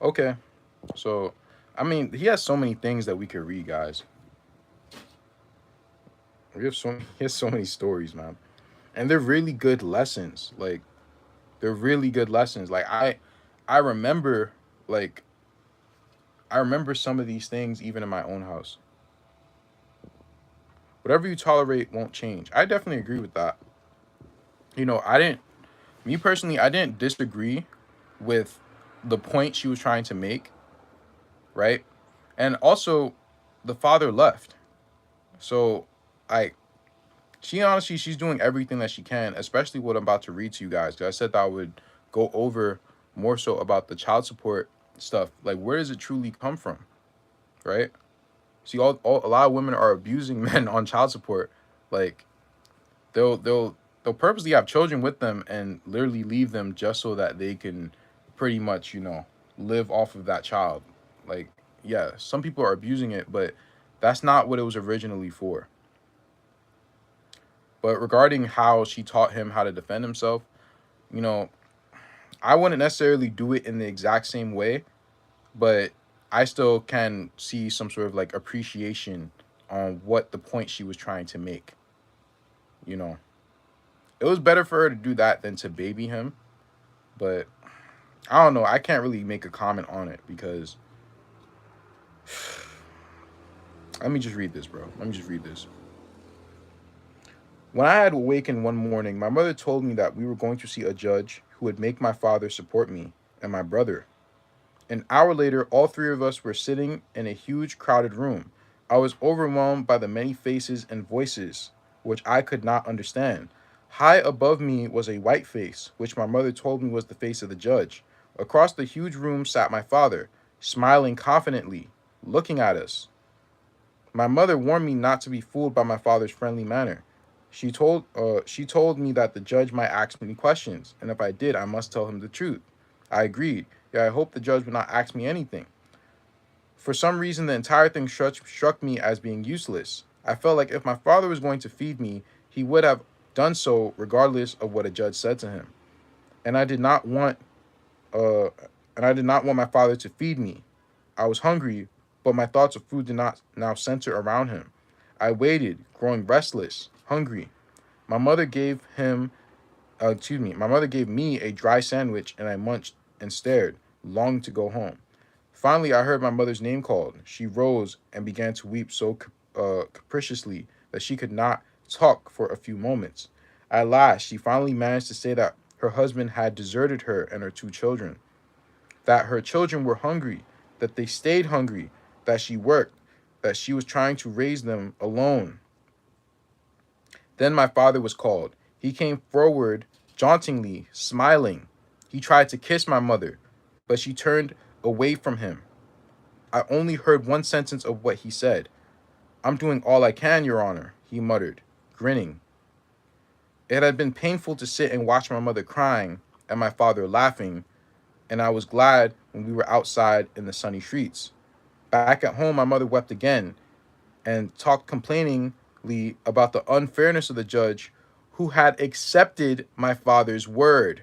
Okay, so I mean, he has so many things that we could read, guys. He has so many stories, man, and they're really good lessons. Like they're really good lessons. I remember, like I remember some of these things even in my own house. Whatever you tolerate won't change. I definitely agree with that. I didn't. Me personally, I didn't disagree with the point she was trying to make, right? And also, the father left. So, I she honestly she's doing everything that she can, especially what I'm about to read to you guys. 'Cause I said that I would go over more so about the child support stuff. Like, where does it truly come from, right? See, a lot of women are abusing men on child support. Like, they'll purposely have children with them and literally leave them just so that they can pretty much live off of that child. Like, yeah, some people are abusing it, but that's not what it was originally for. But regarding how she taught him how to defend himself, you know, I wouldn't necessarily do it in the exact same way, but I still can see some sort of like appreciation on what the point she was trying to make. You know, it was better for her to do that than to baby him, but I don't know. I can't really make a comment on it because let me just read this, bro. Let me just read this. When I had awakened one morning, my mother told me that we were going to see a judge who would make my father support me and my brother. An hour later, all three of us were sitting in a huge, crowded room. I was overwhelmed by the many faces and voices, which I could not understand. High above me was a white face, which my mother told me was the face of the judge. Across the huge room sat my father, smiling confidently, looking at us. My mother warned me not to be fooled by my father's friendly manner. She told me that the judge might ask me questions, and if I did, I must tell him the truth. I agreed. Yeah, I hoped the judge would not ask me anything. For some reason, the entire thing struck me as being useless. I felt like if my father was going to feed me, he would have done so regardless of what a judge said to him. And I did not want uh and I did not want my father to feed me. I was hungry, but my thoughts of food did not now center around him. I waited, growing restless, hungry. My mother gave him my mother gave me a dry sandwich and I munched and stared, longing to go home. Finally, I heard my mother's name called. She rose and began to weep so capriciously that she could not talk for a few moments. At last, she finally managed to say that her husband had deserted her and her two children, that her children were hungry, that they stayed hungry, that she worked, that she was trying to raise them alone. Then my father was called. He came forward jauntily, smiling. He tried to kiss my mother, but she turned away from him. I only heard one sentence of what he said. "I'm doing all I can, Your Honor," he muttered, grinning. It had been painful to sit and watch my mother crying and my father laughing, and I was glad when we were outside in the sunny streets. Back at home, my mother wept again and talked complainingly about the unfairness of the judge who had accepted my father's word.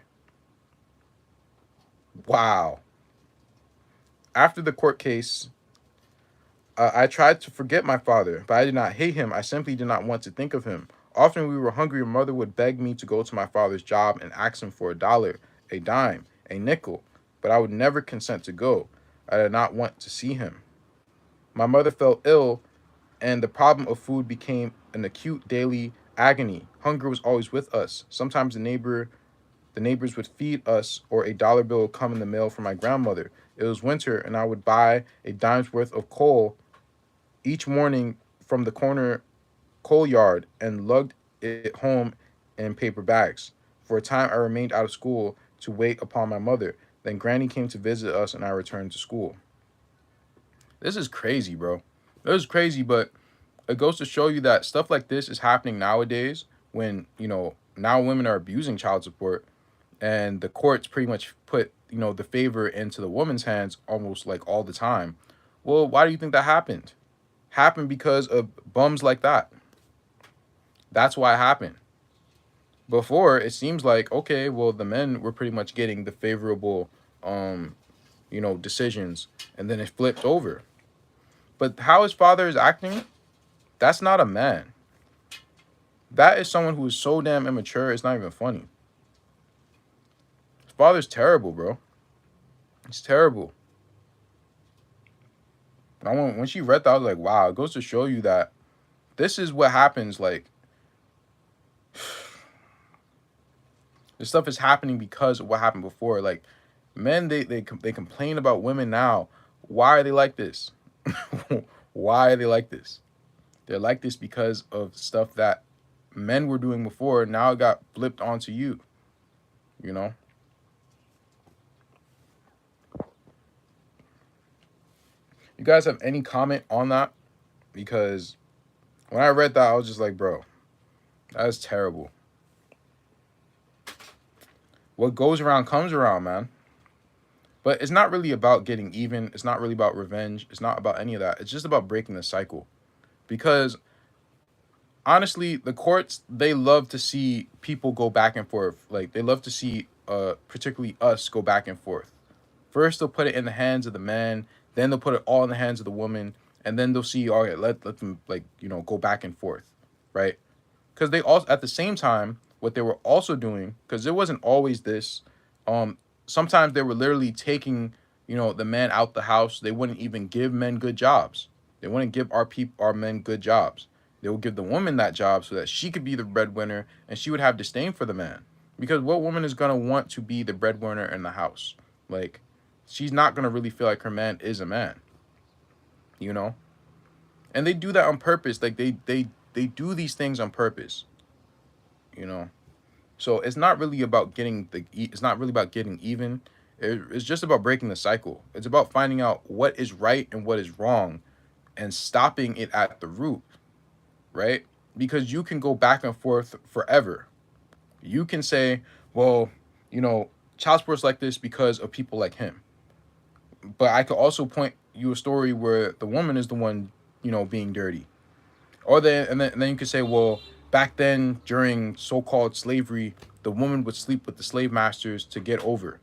Wow. After the court case, I tried to forget my father, but I did not hate him. I simply did not want to think of him. Often when we were hungry, my mother would beg me to go to my father's job and ask him for $1, a dime, a nickel, but I would never consent to go. I did not want to see him. My mother fell ill, and the problem of food became an acute daily agony. Hunger was always with us. Sometimes the neighbors would feed us, or a dollar bill would come in the mail from my grandmother. It was winter, and I would buy a dime's worth of coal each morning from the corner coal yard and lugged it home in paper bags. For a time, I remained out of school to wait upon my mother. Then Granny came to visit us, and I returned to school. This is crazy, bro. This is crazy, but it goes to show you that stuff like this is happening nowadays when, now women are abusing child support and the courts pretty much put, the favor into the woman's hands almost like all the time. Well, why do you think that happened? Happened because of bums like that. That's why it happened. Before it seems like, okay, well, the men were pretty much getting the favorable, um, decisions, and then it flipped over. But how his father is acting, that's not a man. That is someone who is so damn immature. It's not even funny. His father's terrible, bro. It's terrible. When she read that, I was like, wow. It goes to show you that this is what happens. Like, this stuff is happening because of what happened before. Like, men, they complain about women now. Why are they like this? Why are they like this? They're like this because of stuff that men were doing before. Now it got flipped onto you. You know. You guys have any comment on that? Because when I read that, I was just like, bro, that's terrible. What goes around comes around, man. But it's not really about getting even. It's not really about revenge. It's not about any of that. It's just about breaking the cycle. Because honestly, the courts, they love to see people go back and forth. Like, they love to see particularly us go back and forth. First they'll put it in the hands of the man, then they'll put it all in the hands of the woman, and then they'll see, all right, let them, like, go back and forth, right? Because they also, at the same time, what they were also doing, because it wasn't always this, um sometimes they were literally taking, the man out the house. They wouldn't even give men good jobs. They wouldn't give our men good jobs. They would give the woman that job so that she could be the breadwinner, and she would have disdain for the man. Because what woman is gonna want to be the breadwinner in the house? Like, she's not gonna really feel like her man is a man, you know. And they do that on purpose. Like, they do these things on purpose, you know. So it's not really about it's not really about getting even. It's just about breaking the cycle. It's about finding out what is right and what is wrong, and stopping it at the root, right? Because you can go back and forth forever. You can say, well, child support's like this because of people like him. But I could also point you a story where the woman is the one, being dirty. Or then you could say, well, back then during so-called slavery, the woman would sleep with the slave masters to get over.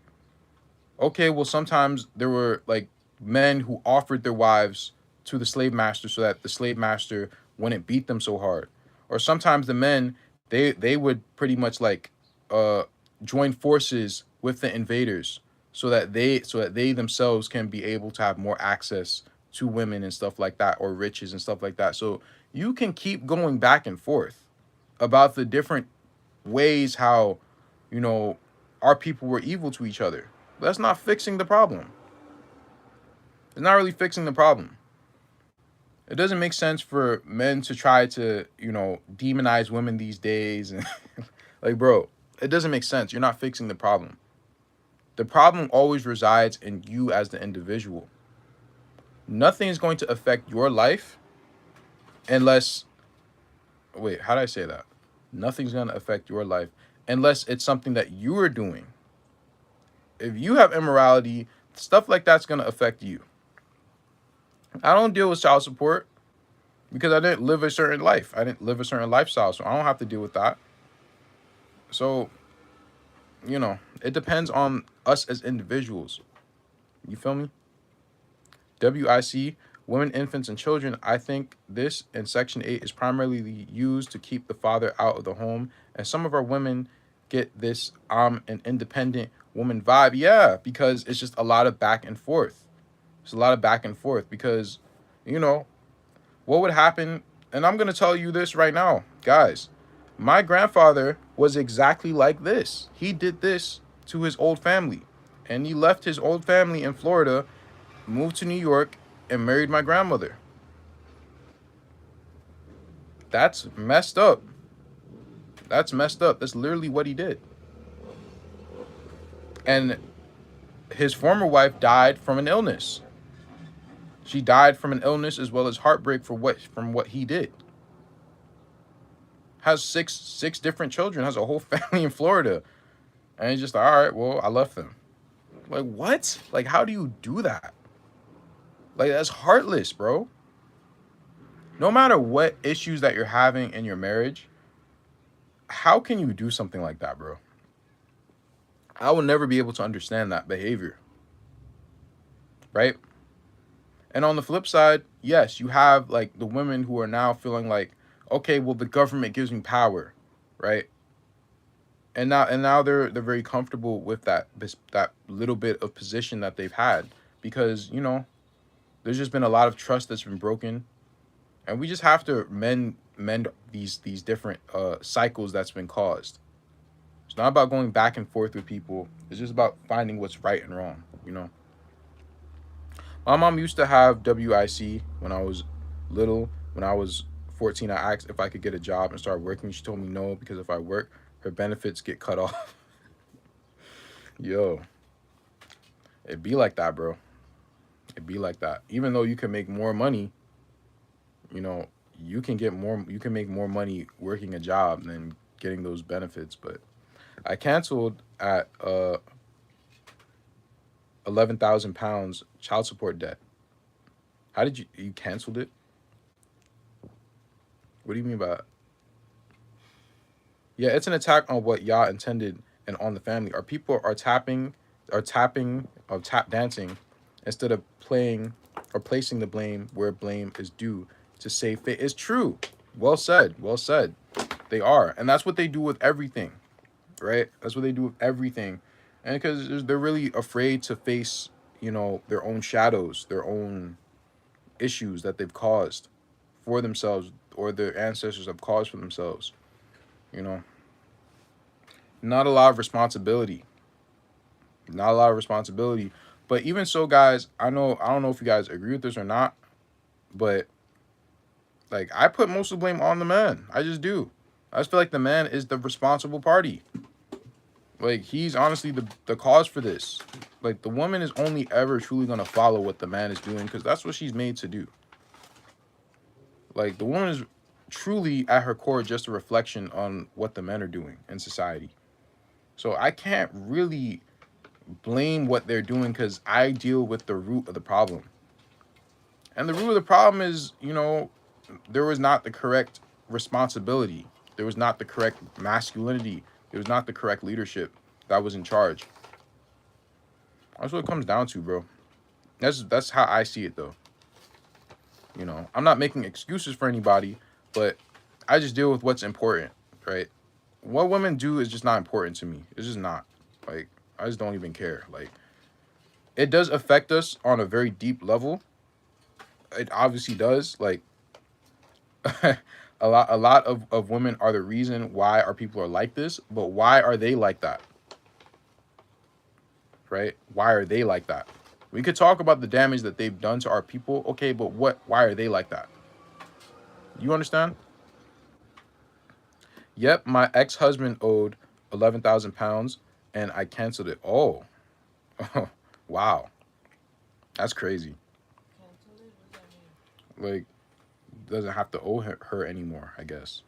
Okay, well, sometimes there were, like, men who offered their wives to the slave master so that the slave master wouldn't beat them so hard. Or sometimes the men, they would pretty much, like, uh join forces with the invaders so that they themselves can be able to have more access to women and stuff like that, or riches and stuff like that. So you can keep going back and forth about the different ways how, you know, our people were evil to each other. That's not fixing the problem. It's not really fixing the problem. It doesn't make sense for men to try to, demonize women these days. And like, bro, it doesn't make sense. You're not fixing the problem. The problem always resides in you as the individual. Nothing is going to affect your life unless, wait, how did I say that? Nothing's going to affect your life unless it's something that you are doing. If you have immorality, stuff like that's going to affect you. I don't deal with child support because I didn't live a certain life. I didn't live a certain lifestyle, so I don't have to deal with that. So, it depends on us as individuals. You feel me? WIC, women, infants, and children. I think this in Section 8 is primarily used to keep the father out of the home. And some of our women get this I'm an independent woman vibe. Yeah, because it's just a lot of back and forth. It's a lot of back and forth because, you know, what would happen? And I'm going to tell you this right now, guys. My grandfather was exactly like this. He did this to his old family. And he left his old family in Florida, moved to New York, and married my grandmother. That's messed up. That's messed up. That's literally what he did. And his former wife died from an illness. She died from an illness as well as heartbreak from what he did. Has six different children, has a whole family in Florida. And he's just like, all right, well, I left them. Like, what? Like, how do you do that? Like, that's heartless, bro. No matter what issues that you're having in your marriage, how can you do something like that, bro? I will never be able to understand that behavior, right? And on the flip side, yes, you have like the women who are now feeling like, okay, well the government gives me power, right? And now they're very comfortable with that little bit of position that they've had because there's just been a lot of trust that's been broken, and we just have to mend these different cycles that's been caused. It's not about going back and forth with people. It's just about finding what's right and wrong. My mom used to have WIC when I was little. When I was 14, I asked if I could get a job and start working. She told me no because if I work, her benefits get cut off. Yo, it be like that, bro. It be like that. Even though you can make more money, you know, you can make more money working a job than getting those benefits. But I canceled at 11,000 pounds child support debt. How did you canceled it? What do you mean by that? Yeah, it's an attack on what Yah intended and on the family. Our people are tap dancing instead of playing or placing the blame where blame is due to save face. It's true. Well said. Well said. They are, and that's what they do with everything, right? That's what they do with everything, and because they're really afraid to face, their own shadows, their own issues that they've caused for themselves or their ancestors have caused for themselves. You know, not a lot of responsibility. Not a lot of responsibility. But even so, guys, I don't know if you guys agree with this or not, but like I put most of the blame on the man. I just do. I just feel like the man is the responsible party. Like he's honestly the cause for this. Like the woman is only ever truly gonna follow what the man is doing because that's what she's made to do. Like the woman is truly at her core just a reflection on what the men are doing in society. So I can't really blame what they're doing because I deal with the root of the problem. And the root of the problem is, there was not the correct responsibility. There was not the correct masculinity. There was not the correct leadership that was in charge. That's what it comes down to, bro. That's how I see it, though. I'm not making excuses for anybody, but I just deal with what's important, right? What women do is just not important to me. It's just not. Like, I just don't even care. Like, it does affect us on a very deep level. It obviously does. Like, a lot of women are the reason why our people are like this, but why are they like that? Right? Why are they like that? We could talk about the damage that they've done to our people, okay, but why are they like that? You understand? Yep, my ex-husband owed 11,000 pounds and I canceled it. Oh, wow. That's crazy. Cancel it? What does that mean? Like, doesn't have to owe her anymore, I guess.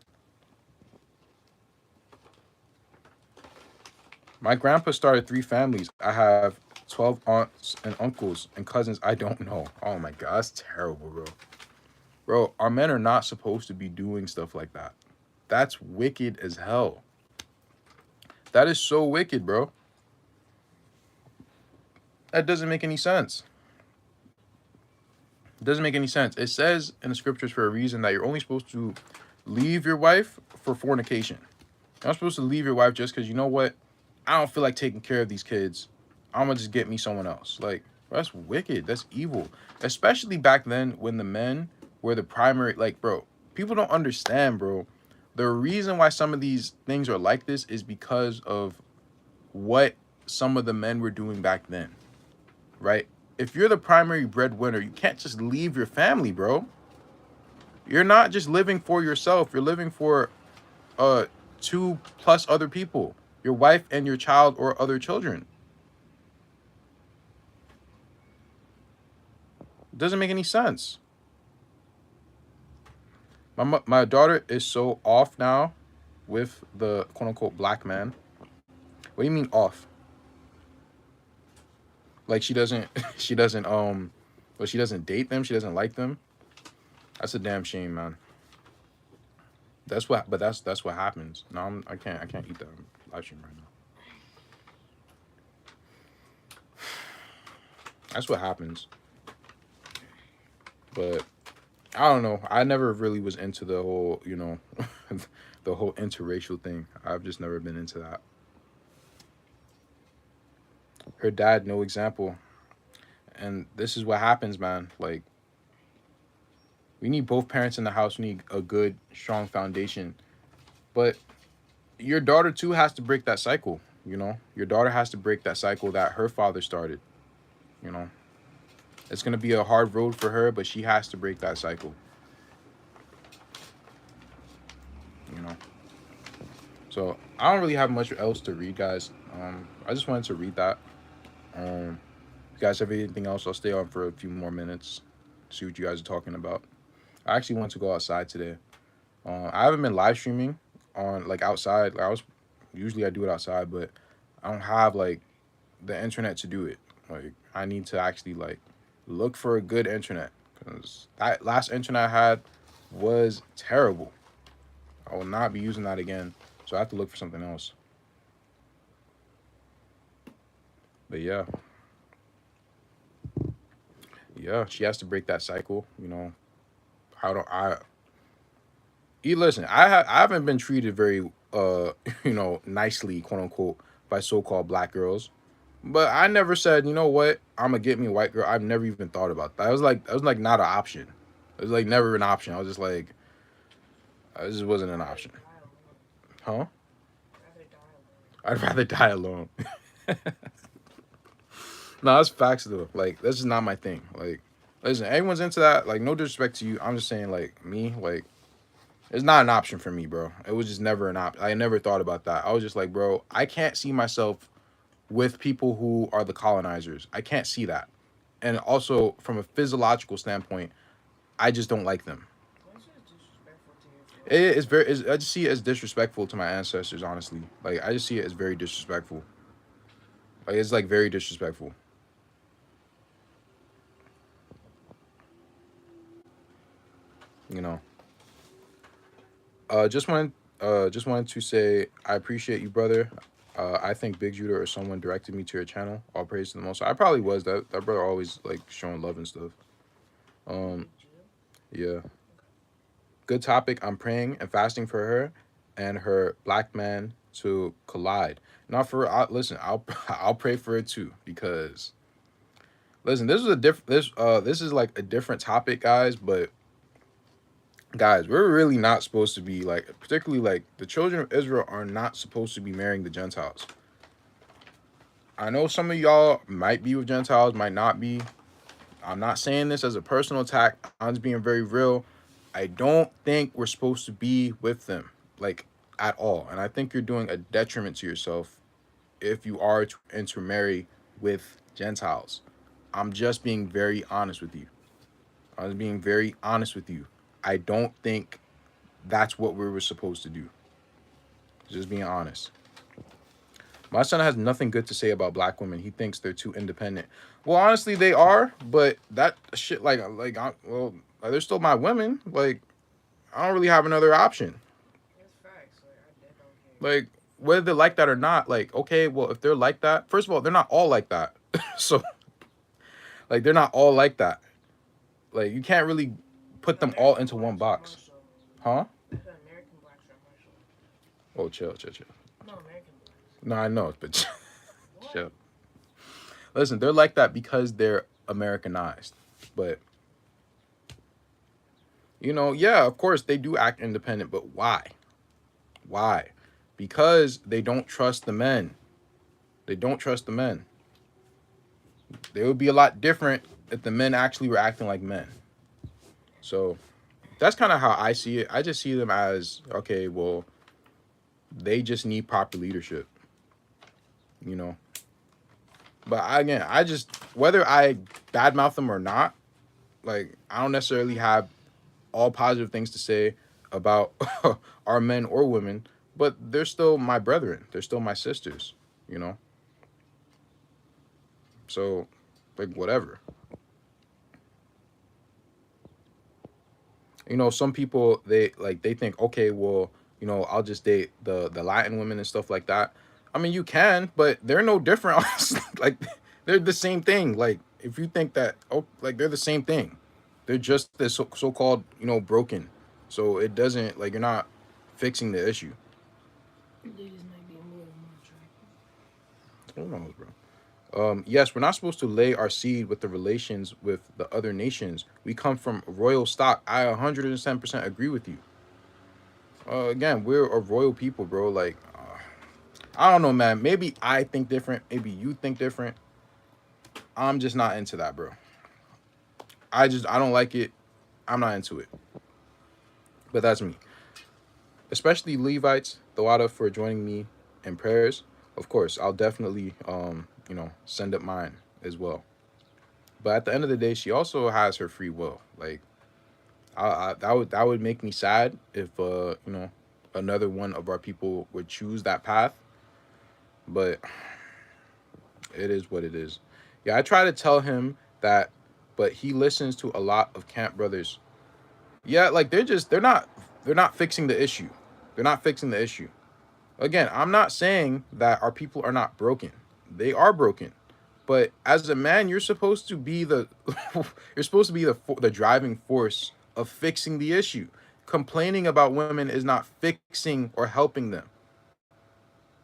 My grandpa started 3 families. I have 12 aunts and uncles and cousins I don't know. Oh my God, that's terrible, bro. Bro, our men are not supposed to be doing stuff like that. That's wicked as hell. That is so wicked, bro. That doesn't make any sense. It doesn't make any sense. It says in the scriptures for a reason that you're only supposed to leave your wife for fornication. You're not supposed to leave your wife just because you know what? I don't feel like taking care of these kids. I'm gonna just get me someone else. Like, bro, that's wicked. That's evil. Especially back then when the men were the primary. Like, bro, people don't understand, bro. The reason why some of these things are like this is because of what some of the men were doing back then, right? If you're the primary breadwinner, you can't just leave your family, bro. You're not just living for yourself. You're living for uh 2+ other people, your wife and your child or other children. It doesn't make any sense. My daughter is so off now with the quote unquote black man. What do you mean off? Like she doesn't she doesn't she doesn't date them, she doesn't like them. That's a damn shame, man. That's what happens. No, I can't eat that live stream right now. That's what happens. But I don't know. I never really was into the whole, the whole interracial thing. I've just never been into that. Her dad, no example. And this is what happens, man. Like, we need both parents in the house. We need a good, strong foundation. But your daughter, too, has to break that cycle. Your daughter has to break that cycle that her father started. You know, it's going to be a hard road for her, but she has to break that cycle. You know, so I don't really have much else to read, guys. I just wanted to read that. If you guys have anything else, I'll stay on for a few more minutes, see what you guys are talking about. I actually want to go outside today. I haven't been live streaming on like outside. Like, I was usually I do it outside, but I don't have like the internet to do it. Like, I need to actually like look for a good internet because that last internet I had was terrible. I will not be using that again, so I have to look for something else. But yeah, yeah, she has to break that cycle. How do I? You listen. I haven't been treated very nicely, quote unquote, by so-called black girls. But I never said, you know what, I'm gonna get me a white girl. I've never even thought about that. It was like not an option. It was like never an option. I was just like, it just wasn't an Rather option. die alone. Huh? Rather die alone. I'd rather die alone. No, that's facts though. Like, that's just not my thing. Like, listen, everyone's into that. Like, no disrespect to you. I'm just saying, like, me, like, it's not an option for me, bro. It was just never an option. I never thought about that. I was just like, bro, I can't see myself with people who are the colonizers. I can't see that. And also, from a physiological standpoint, I just don't like them. That's just disrespectful to your It forefathers. is very. I just see it as disrespectful to my ancestors. Honestly, like, I just see it as very disrespectful. Like, it's like very disrespectful. You know. Just wanted to say I appreciate you, brother. I think Big Judah or someone directed me to your channel. All praise to the most. I probably was that brother always like showing love and stuff. Um, Big Judah? yeah. Okay. Good topic. I'm praying and fasting for her and her black man to collide. Not for listen. I'll I'll pray for it too because listen. This is like a different topic, guys. But guys, we're really not supposed to be like, particularly like the children of Israel are not supposed to be marrying the Gentiles. I know some of y'all might be with Gentiles, might not be. I'm not saying this as a personal attack. I'm just being very real. I don't think we're supposed to be with them, like, at all. And I think you're doing a detriment to yourself if you are to intermarry with Gentiles. I'm just being very honest with you. I was being very honest with you. I don't think that's what we were supposed to do. Just being honest. My son has nothing good to say about black women. He thinks they're too independent. Well, honestly, they are, but that shit, they're still my women. Like, I don't really have another option. That's facts. Like, I dead don't care. Like, whether they're like that or not, like, okay, well, if they're like that, first of all, they're not all like that. So, like, they're not all like that. Like, you can't really put them all American into one blacks are box. more so. Huh? I said American blacks are more so. Oh, chill, chill, chill. No, American blacks. No, I know, but What? chill. Listen, they're like that because they're Americanized. But yeah, of course they do act independent, but why? Why? Because they don't trust the men. They don't trust the men. They would be a lot different if the men actually were acting like men. So that's kind of how I see it. I just see them as, okay, well, they just need proper leadership, you know. But again, I just, whether I badmouth them or not, like, I don't necessarily have all positive things to say about our men or women, but they're still my brethren. They're still my sisters, you know? So, like, whatever. You know, some people they think, okay, well, you know, I'll just date the Latin women and stuff like that. I mean, you can, but they're no different. Honestly. Like they're the same thing. Like if you think that, oh, like they're the same thing. They're just this so called, you know, broken. So it doesn't, like, you're not fixing the issue. They just might be a little more attractive. Who knows, bro? Yes, we're not supposed to lay our seed with the relations with the other nations. We come from royal stock. I 110% agree with you. Again, we're a royal people, bro. Like, I don't know, man. Maybe I think different. Maybe you think different. I'm just not into that, bro. I don't like it. I'm not into it. But that's me. Especially Levites, Thawada, for joining me in prayers. Of course, I'll definitely, you know, send up mine as well. But at the end of the day, she also has her free will. Like, that would make me sad if you know, another one of our people would choose that path. But it is what it is. Yeah, I try to tell him that, but he listens to a lot of camp brothers. Yeah, like they're not fixing the issue. They're not fixing the issue. Again, I'm not saying that our people are not broken. They are broken. But as a man, you're supposed to be the you're supposed to be the driving force of fixing the issue. Complaining about women is not fixing or helping them.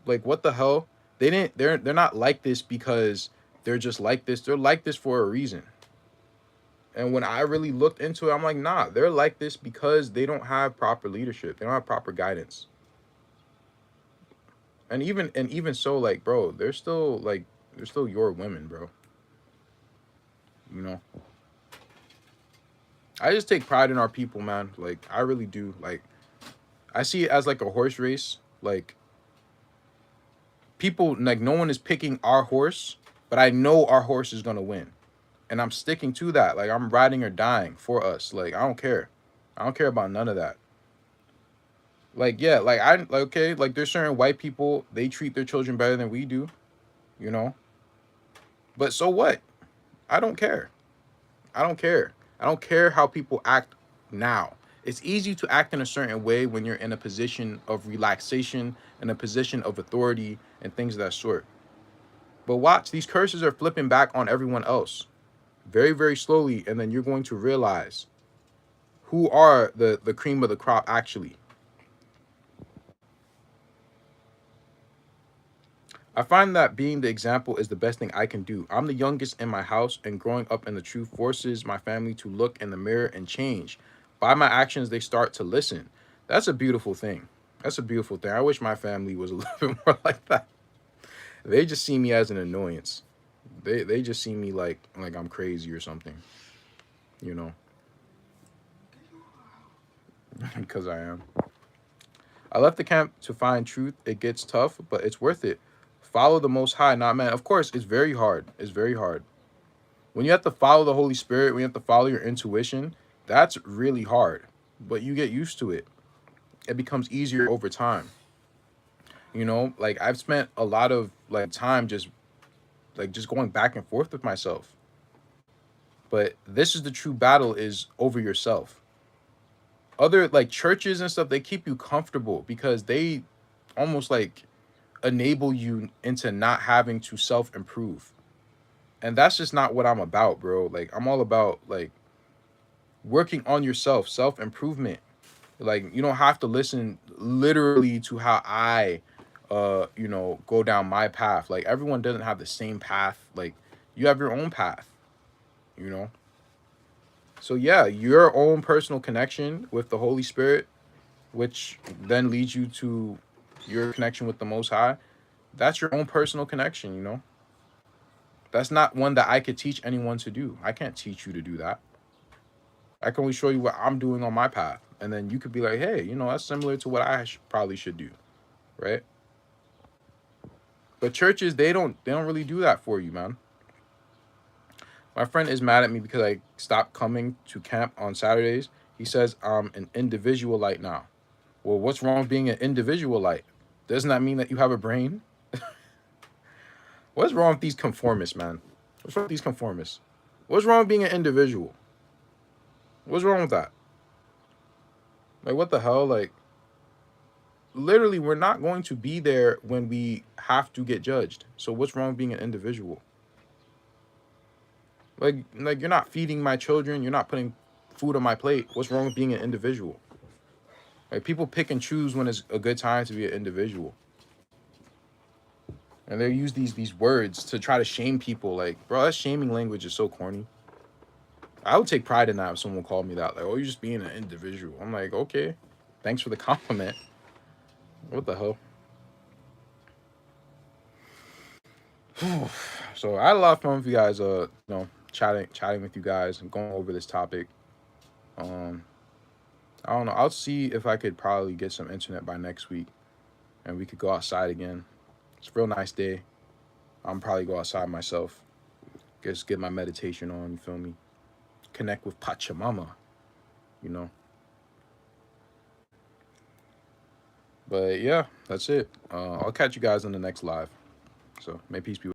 Like, what the hell? They're not like this because they're just like this. They're like this for a reason. And when I really looked into it, I'm like, nah, they're like this because they don't have proper leadership. They don't have proper guidance. And even so, like, bro, they're still your women, bro. You know, I just take pride in our people, man. Like, I really do. Like, I see it as like a horse race. Like, people, like, no one is picking our horse, but I know our horse is gonna win, and I'm sticking to that. Like, I'm riding or dying for us. Like, I don't care. I don't care about none of that. Like, yeah, like okay, like there's certain white people, they treat their children better than we do, you know. But so what? I don't care. I don't care. I don't care how people act now. It's easy to act in a certain way when you're in a position of relaxation, in a position of authority, and things of that sort. But watch, these curses are flipping back on everyone else very, very slowly, and then you're going to realize who are the cream of the crop actually. I find that being the example is the best thing I can do. I'm the youngest in my house, and growing up in the truth forces my family to look in the mirror and change. By my actions, they start to listen. That's a beautiful thing. That's a beautiful thing. I wish my family was a little bit more like that. They just see me as an annoyance. They just see me like I'm crazy or something, you know, because I am. I left the camp to find truth. It gets tough, but it's worth it. Follow the Most High, not man. Of course, it's very hard. It's very hard. When you have to follow the Holy Spirit, when you have to follow your intuition, that's really hard. But you get used to it. It becomes easier over time. You know, like I've spent a lot of like time just going back and forth with myself. But this is the true battle is over yourself. Other like churches and stuff, they keep you comfortable because they almost like enable you into not having to self improve. And that's just not what I'm about, bro. Like I'm all about like working on yourself, self improvement. Like you don't have to listen literally to how I you know, go down my path. Like everyone doesn't have the same path. Like you have your own path, you know? So yeah, your own personal connection with the Holy Spirit, which then leads you to your connection with the Most High. That's your own personal connection, you know? That's not one that I could teach anyone to do. I can't teach you to do that. I can only show you what I'm doing on my path. And then you could be like, hey, you know, that's similar to what I probably should do. Right? But churches, they don't really do that for you, man. My friend is mad at me because I stopped coming to camp on Saturdays. He says I'm an individualite now. Well, what's wrong with being an individualite? Doesn't that mean that you have a brain? What's wrong with these conformists, man? What's wrong with these conformists? What's wrong with being an individual? What's wrong with that? Like, what the hell? Like, literally, we're not going to be there when we have to get judged. So what's wrong with being an individual? Like you're not feeding my children. You're not putting food on my plate. What's wrong with being an individual? Like, people pick and choose when it's a good time to be an individual. And they use these words to try to shame people. Like, bro, that shaming language is so corny. I would take pride in that if someone called me that. Like, oh, you're just being an individual. I'm like, okay, thanks for the compliment. What the hell? So I had a lot of fun with you guys. Chatting with you guys and going over this topic. Um, I don't know. I'll see if I could probably get some internet by next week, and we could go outside again. It's a real nice day. I'm probably go outside myself. Just get my meditation on. You feel me? Connect with Pachamama. You know. But yeah, that's it. I'll catch you guys in the next live. So may peace be with you.